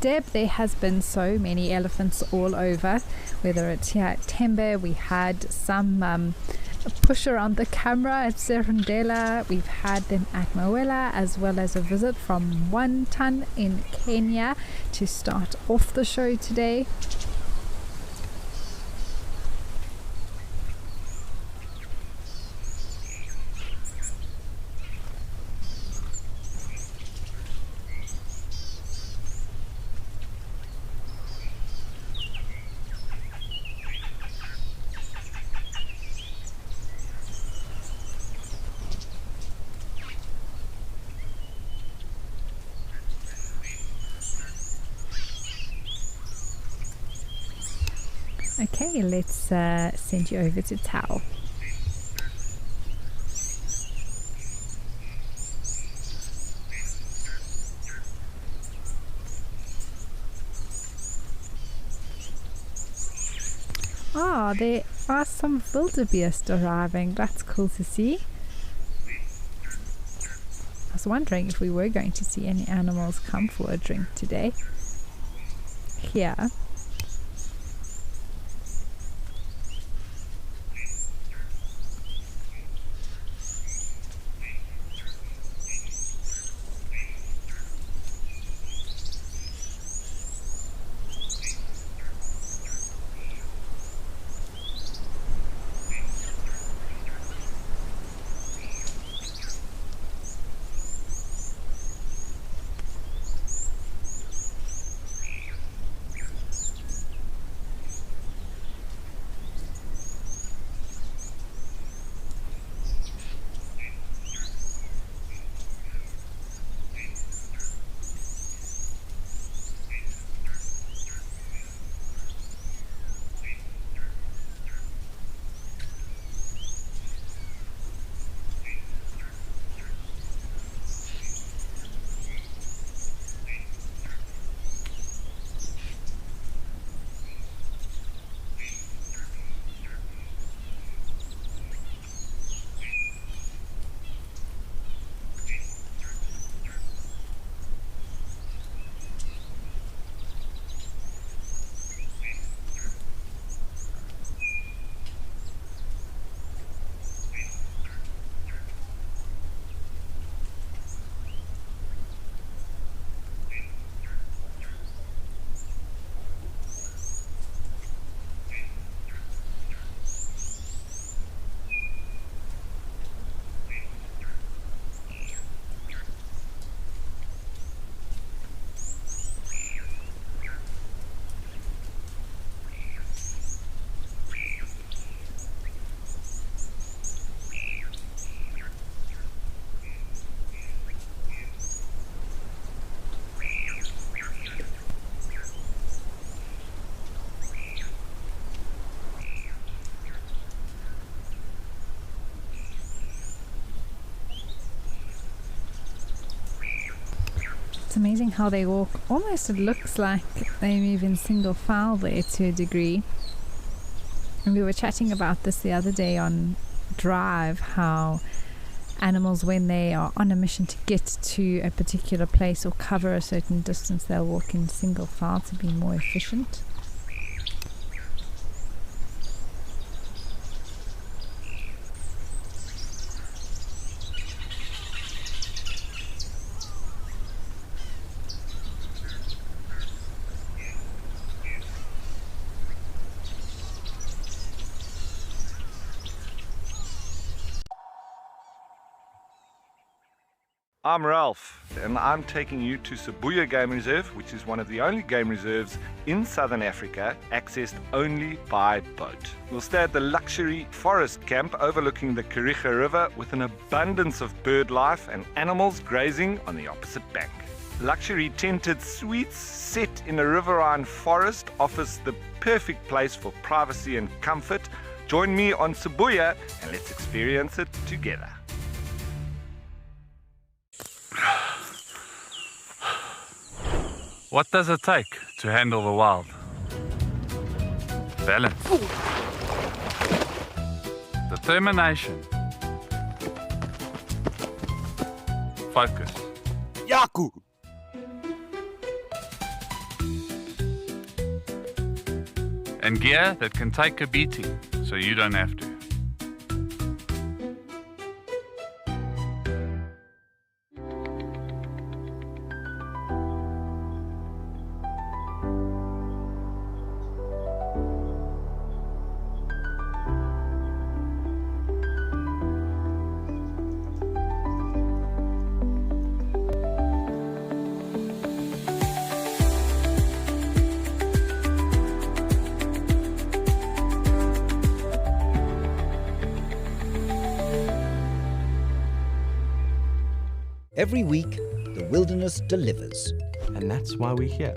Deb, there has been so many elephants all over, whether it's here at Tembe. We had some push around the camera at Serundela. We've had them at Moela, as well as a visit from One Ton in Kenya to start off the show today. Okay, let's send you over to Tao. Ah, there are some wildebeest arriving. That's cool to see. I was wondering if we were going to see any animals come for a drink today. Here. It's amazing how they walk. Almost it looks like they move in single file there to a degree. And we were chatting about this the other day on Drive, how animals, when they are on a mission to get to a particular place or cover a certain distance, they'll walk in single file to be more efficient. I'm Ralph, and I'm taking you to Sibuya Game Reserve, which is one of the only game reserves in southern Africa accessed only by boat. We'll stay at the luxury forest camp overlooking the Kariga River with an abundance of bird life and animals grazing on the opposite bank. Luxury tented suites set in a riverine forest offers the perfect place for privacy and comfort. Join me on Sibuya and let's experience it together. What does it take to handle the wild? Balance. Determination. Focus. Yaku! And gear that can take a beating so you don't have to. Every week, the wilderness delivers. And that's why we're here.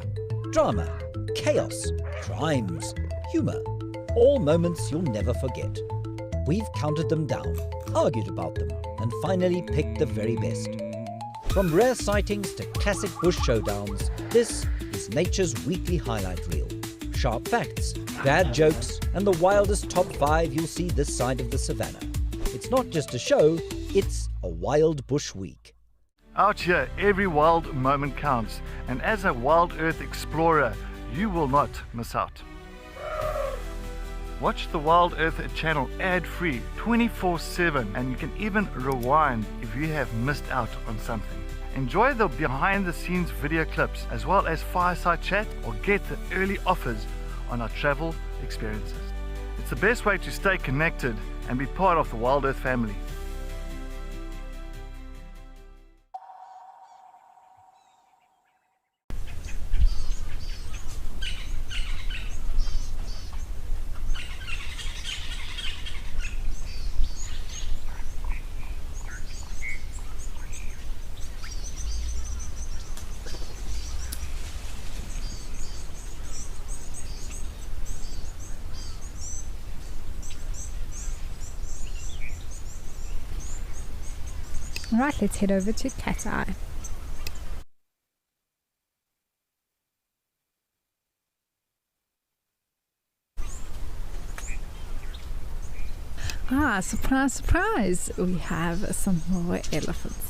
Drama, chaos, crimes, humour. All moments you'll never forget. We've counted them down, argued about them, and finally picked the very best. From rare sightings to classic bush showdowns, this is nature's weekly highlight reel. Sharp facts, bad jokes, and the wildest top 5 you'll see this side of the savannah. It's not just a show, it's a wild bush week. Out here, every wild moment counts, and as a Wild Earth explorer, you will not miss out. Watch the Wild Earth channel ad-free 24/7, and you can even rewind if you have missed out on something. Enjoy the behind-the-scenes video clips as well as fireside chat, or get the early offers on our travel experiences. It's the best way to stay connected and be part of the Wild Earth family. Alright, let's head over to Cat Eye. Ah, surprise, surprise! We have some more elephants.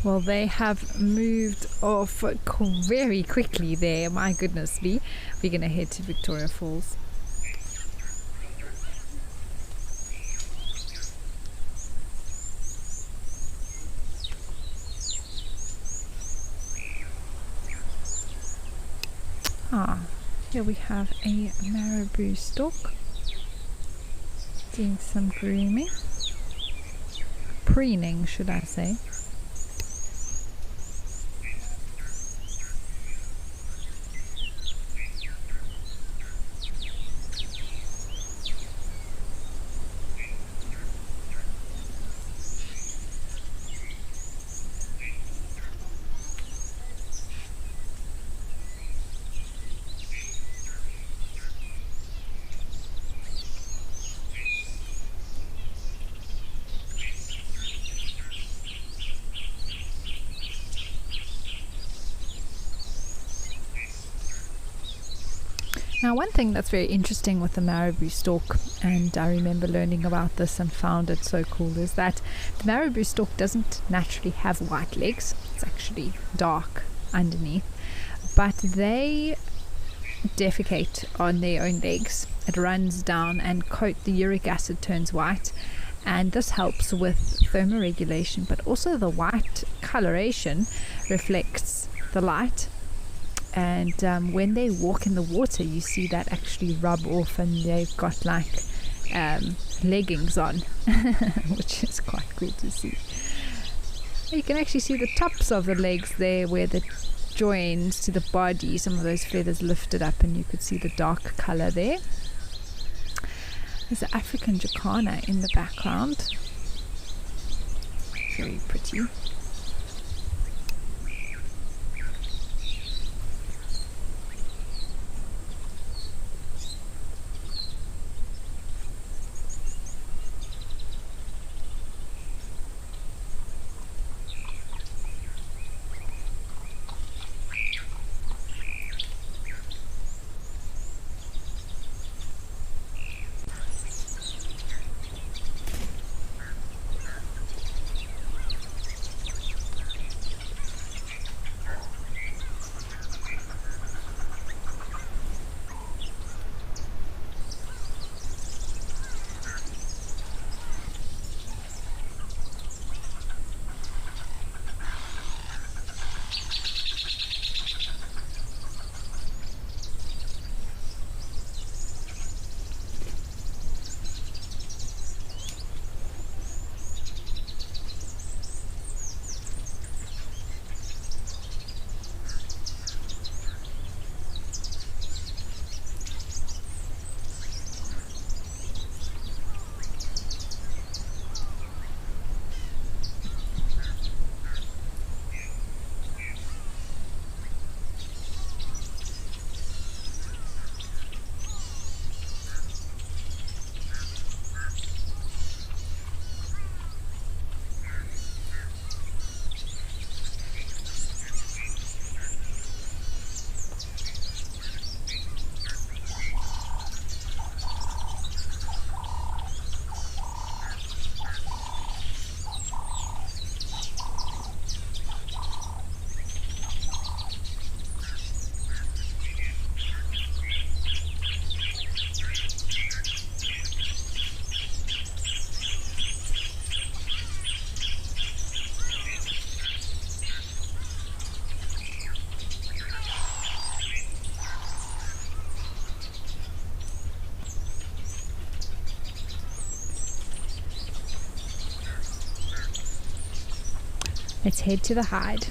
Well, they have moved off very quickly there. My goodness me. We're going to head to Victoria Falls. Here we have a marabou stork doing some grooming. Preening, should I say. Now, one thing that's very interesting with the marabou stork, and I remember learning about this and found it so cool, is that the marabou stork doesn't naturally have white legs. It's actually dark underneath, but they defecate on their own legs. It runs down and the uric acid turns white, and this helps with thermoregulation, but also the white coloration reflects the light. And when they walk in the water, you see that actually rub off, and they've got like leggings on, which is quite cool to see. You can actually see the tops of the legs there where the joins to the body, some of those feathers lifted up, and you could see the dark color there. There's an African jacana in the background, very pretty. Let's head to the hide.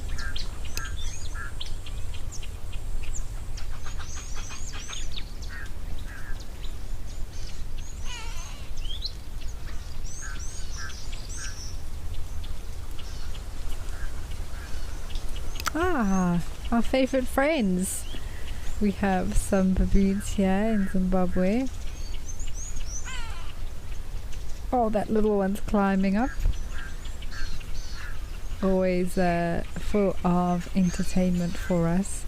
Ah, our favorite friends. We have some baboons here in Zimbabwe. Oh, that little one's climbing up. Always full of entertainment for us.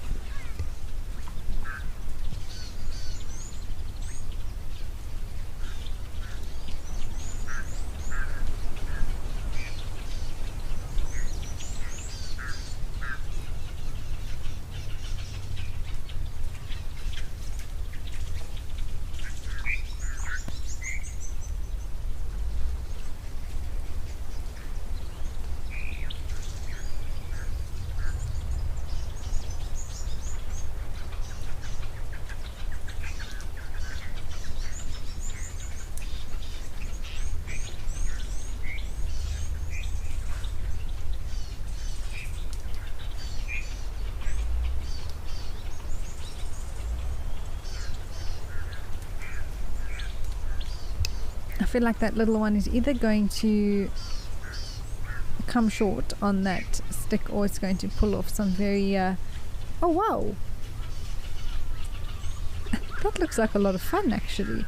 I feel like that little one is either going to come short on that stick or it's going to pull off some very oh wow, that looks like a lot of fun actually.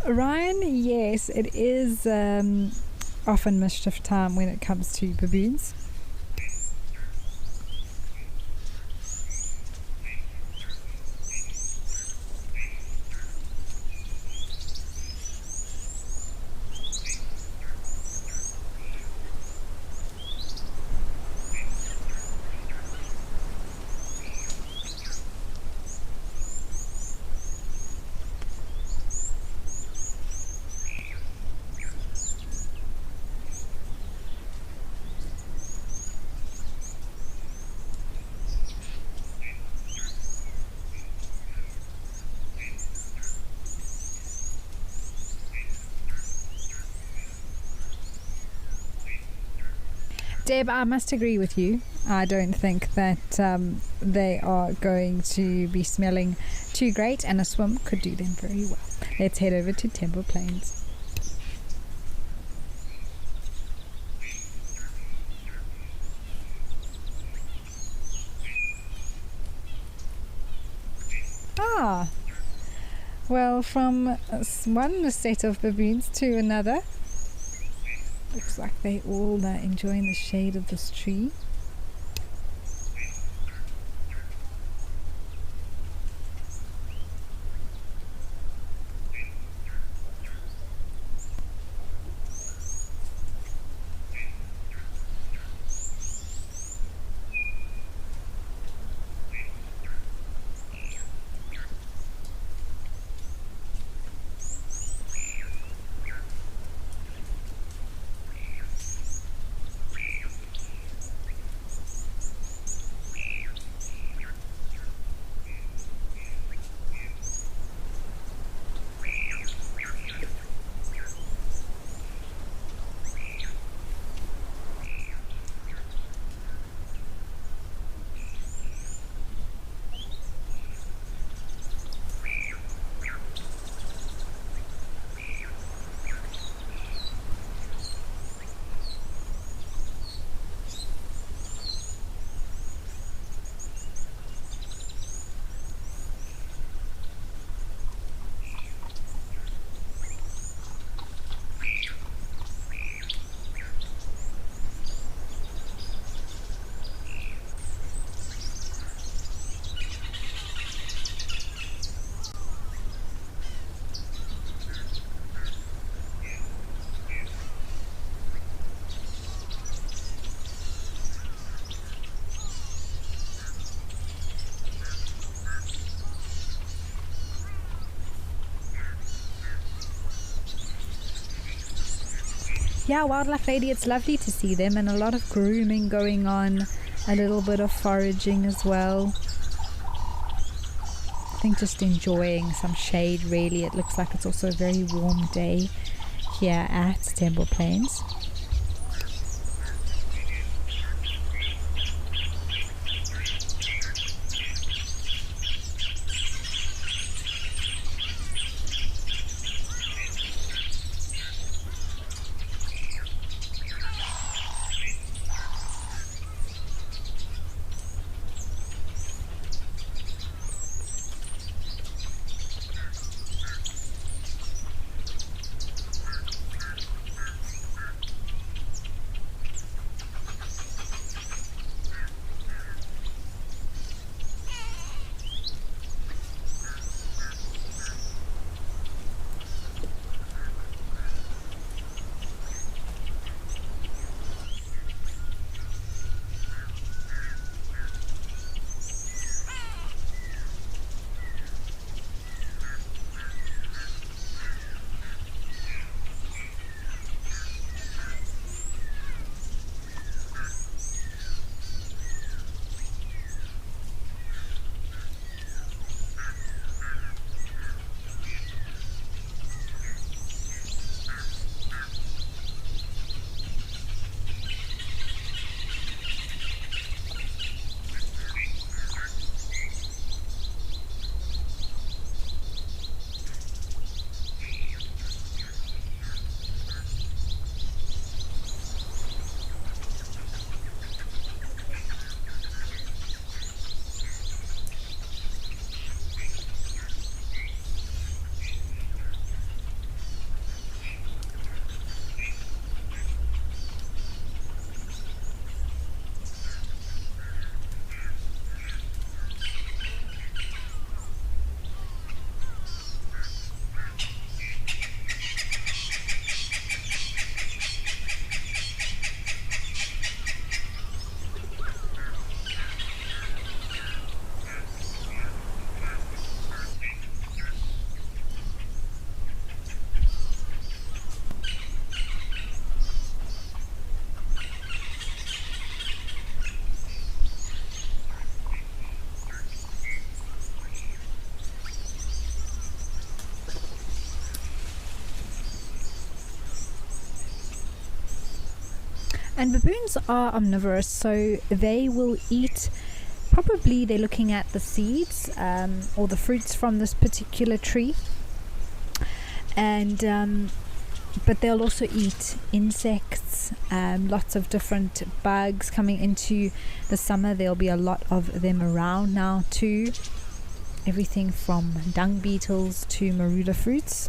Ryan, yes, it is often mischief time when it comes to baboons. Deb, I must agree with you. I don't think that they are going to be smelling too great, and a swim could do them very well. Let's head over to Temple Plains. Ah, well, from one set of baboons to another. Looks like they all are enjoying the shade of this tree. yeah, wildlife lady, it's lovely to see them, and a lot of grooming going on, a little bit of foraging as well. I think just enjoying some shade, really. It looks like it's also a very warm day here at Temple Plains. And baboons are omnivorous, so they will eat, probably they're looking at the seeds or the fruits from this particular tree, and but they'll also eat insects, lots of different bugs. Coming into the summer, there'll be a lot of them around now too, everything from dung beetles to marula fruits.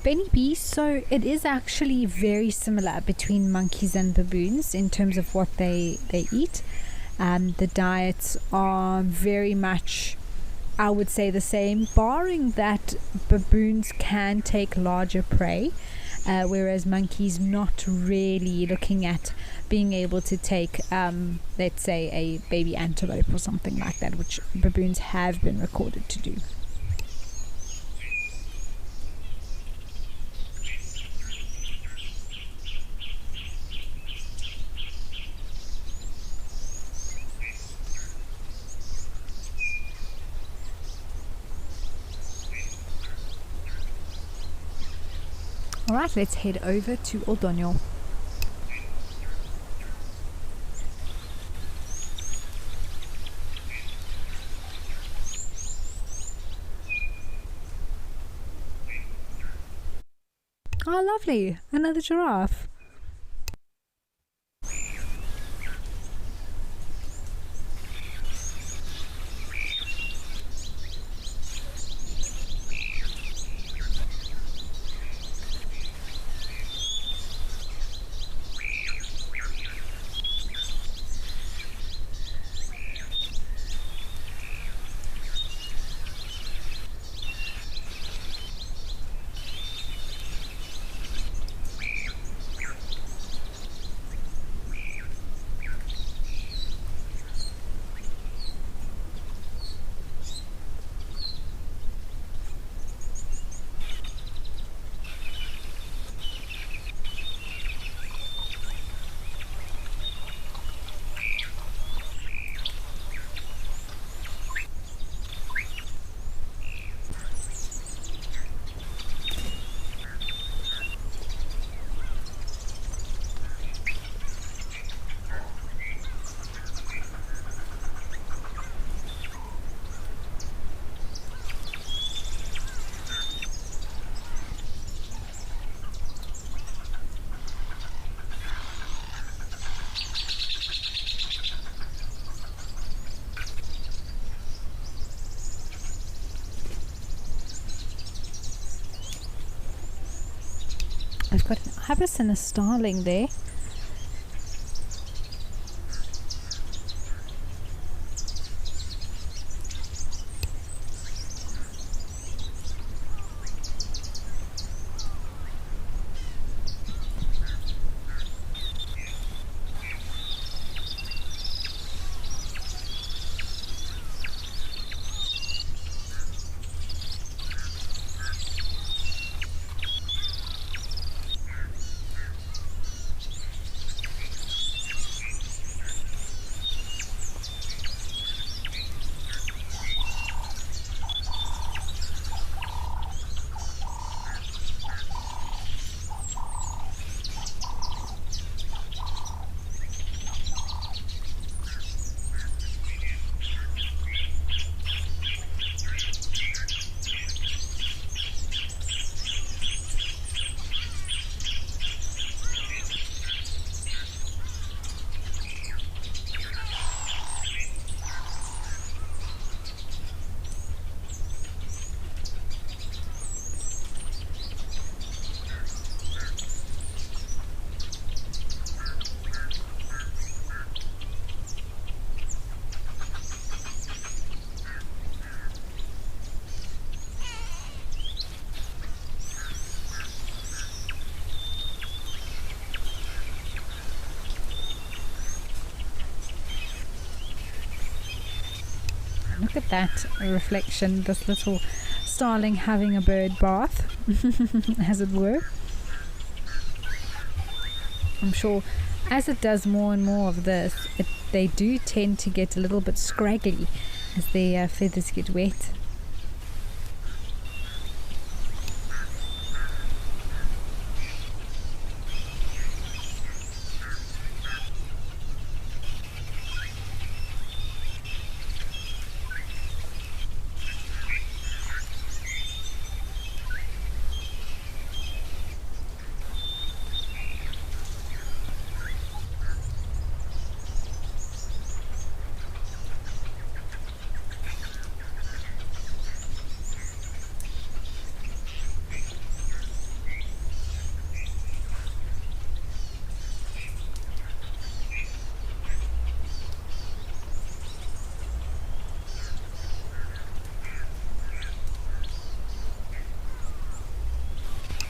Benny B, so it is actually very similar between monkeys and baboons in terms of what they eat. The diets are very much I would say the same, barring that baboons can take larger prey, whereas monkeys not really looking at being able to take, let's say, a baby antelope or something like that, which baboons have been recorded to do. Alright, let's head over to Oldonyo. Oh, lovely! Another giraffe. I've got an ibis and a starling there. Look at that reflection, this little starling having a bird bath, as it were. I'm sure as it does more and more of this, they do tend to get a little bit scraggly as their feathers get wet.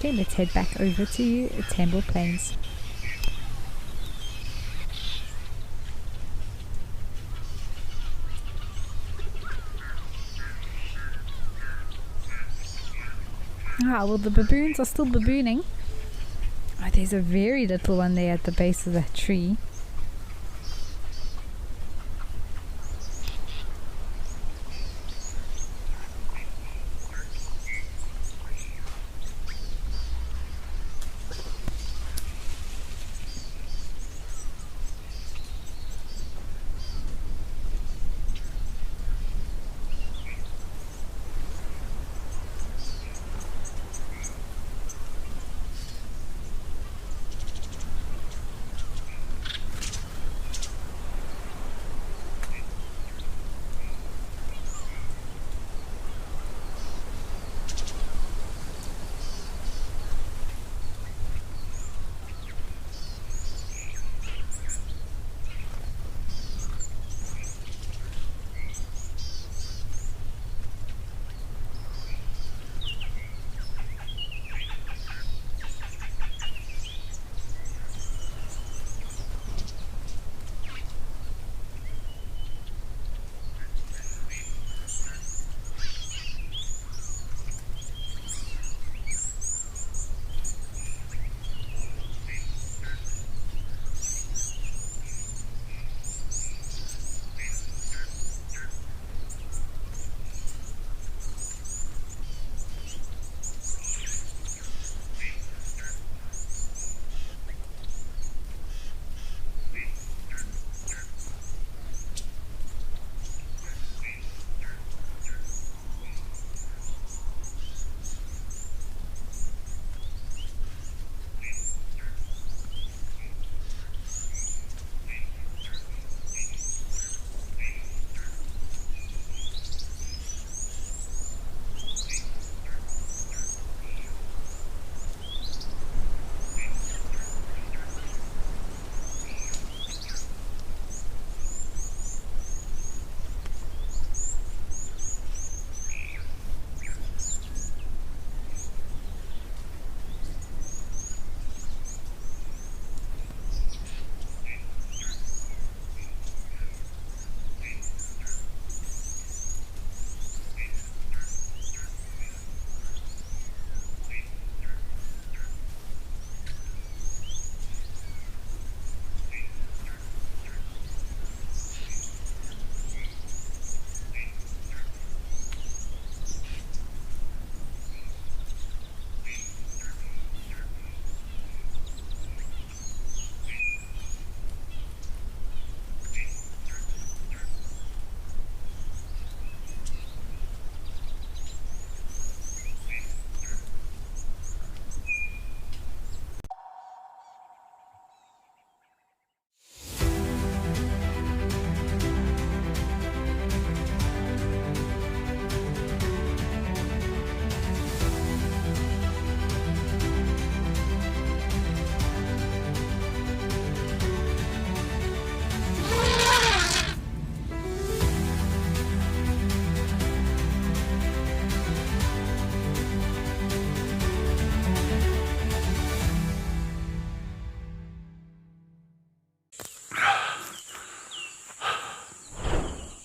Okay, let's head back over to Tambo Plains. Ah, well, the baboons are still babooning. Oh, there's a very little one there at the base of that tree.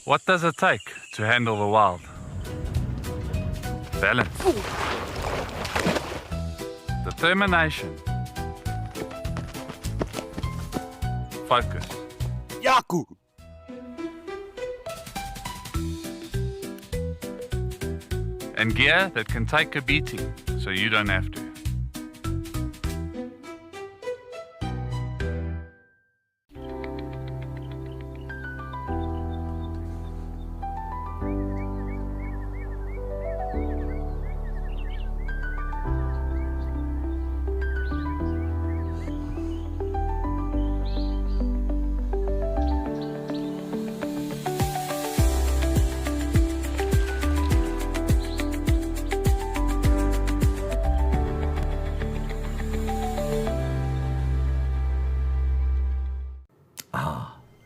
What does it take to handle the wild? Balance. Determination. Focus. Yaku! And gear that can take a beating so you don't have to.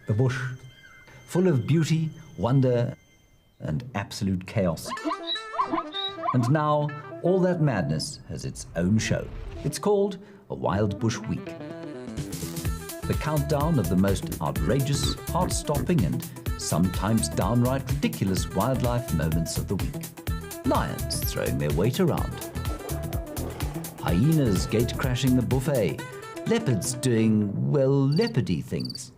The bush, full of beauty, wonder, and absolute chaos. And now, All that madness has its own show. It's called a Wild Bush Week. The countdown of the most outrageous, heart-stopping and sometimes downright ridiculous wildlife moments of the week. Lions throwing their weight around. Hyenas gate-crashing the buffet. Leopards doing, well, leopardy things.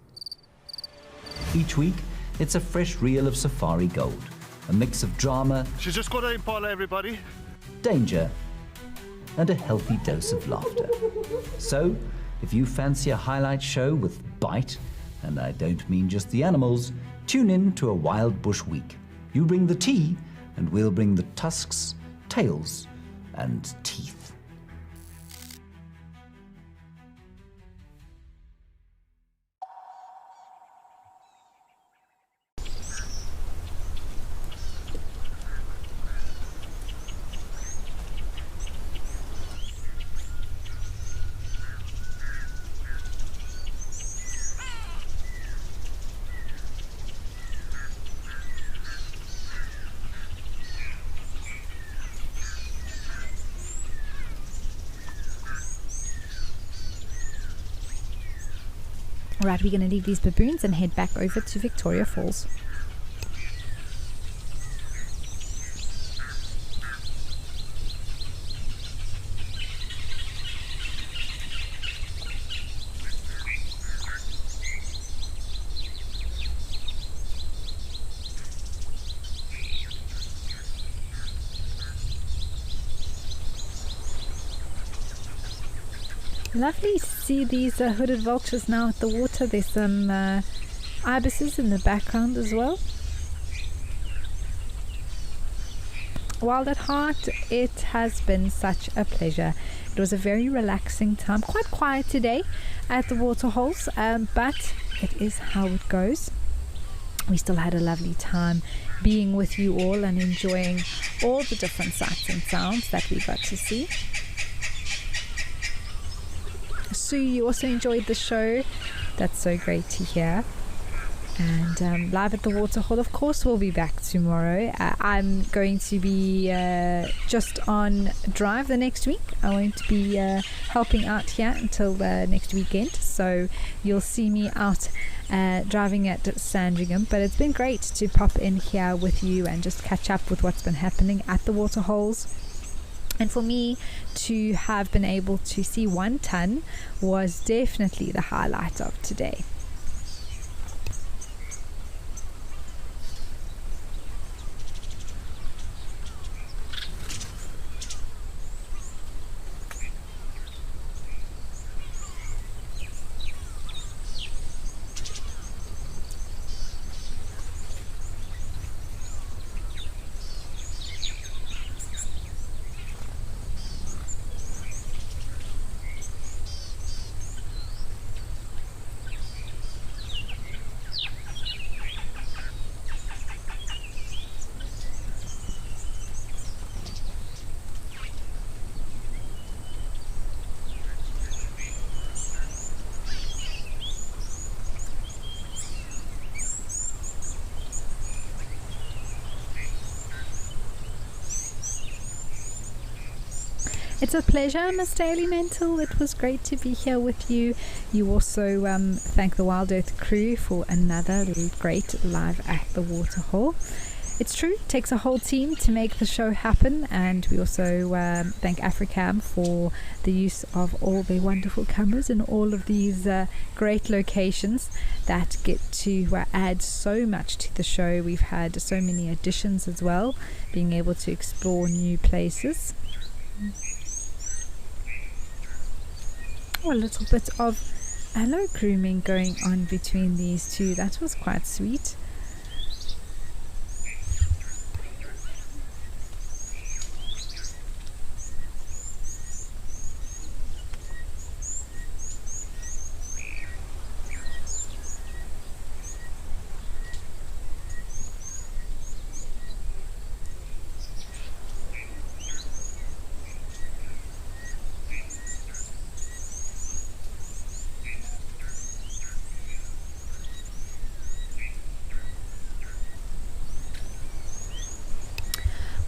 Each week, it's a fresh reel of safari gold. A mix of drama, She's just got an impala, everybody. danger, and a healthy dose of laughter. So, if you fancy a highlight show with bite, and I don't mean just the animals, tune in to a Wild Bush Week. You bring the tea, and we'll bring the tusks, tails, and teeth. Right, we're going to leave these baboons and head back over to Victoria Falls. Lovely to see these hooded vultures now at the water. There's some ibises in the background as well. Wild at heart, it has been such a pleasure. It was a very relaxing time, quite quiet today at the waterholes, but it is how it goes. We still had a lovely time being with you all and enjoying all the different sights and sounds that we got to see. Sue, you also enjoyed the show. That's so great to hear. And live at the waterhole, of course, we'll be back tomorrow. I'm going to be just on drive the next week. I won't be helping out here until next weekend, so you'll see me out driving at Sandringham. But it's been great to pop in here with you and just catch up with what's been happening at the waterholes. And for me to have been able to see 1 ton was definitely the highlight of today. It's a pleasure, Miss Daily Mental. It was great to be here with you. You also thank the Wild Earth crew for another great live at the waterhole. It's true, it takes a whole team to make the show happen, and we also thank Africam for the use of all their wonderful cameras in all of these great locations that get to add so much to the show. We've had so many additions as well, being able to explore new places. Oh, a little bit of hello grooming going on between these two. That was quite sweet.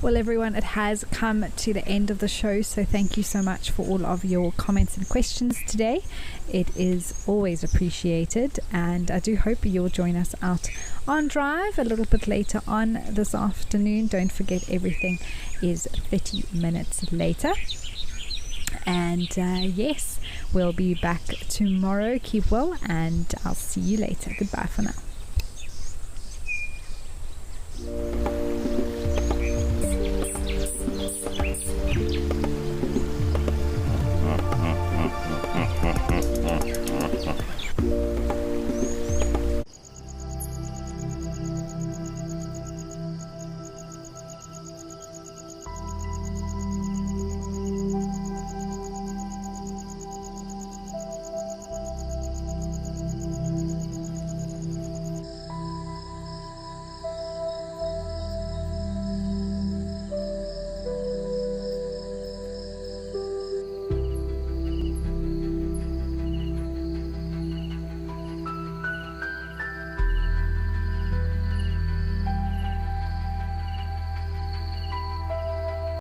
Well, everyone, it has come to the end of the show, so thank you so much for all of your comments and questions today. It is always appreciated, and I do hope you'll join us out on drive a little bit later on this afternoon. Don't forget, everything is 30 minutes later. And yes, we'll be back tomorrow. Keep well, and I'll see you later. Goodbye for now.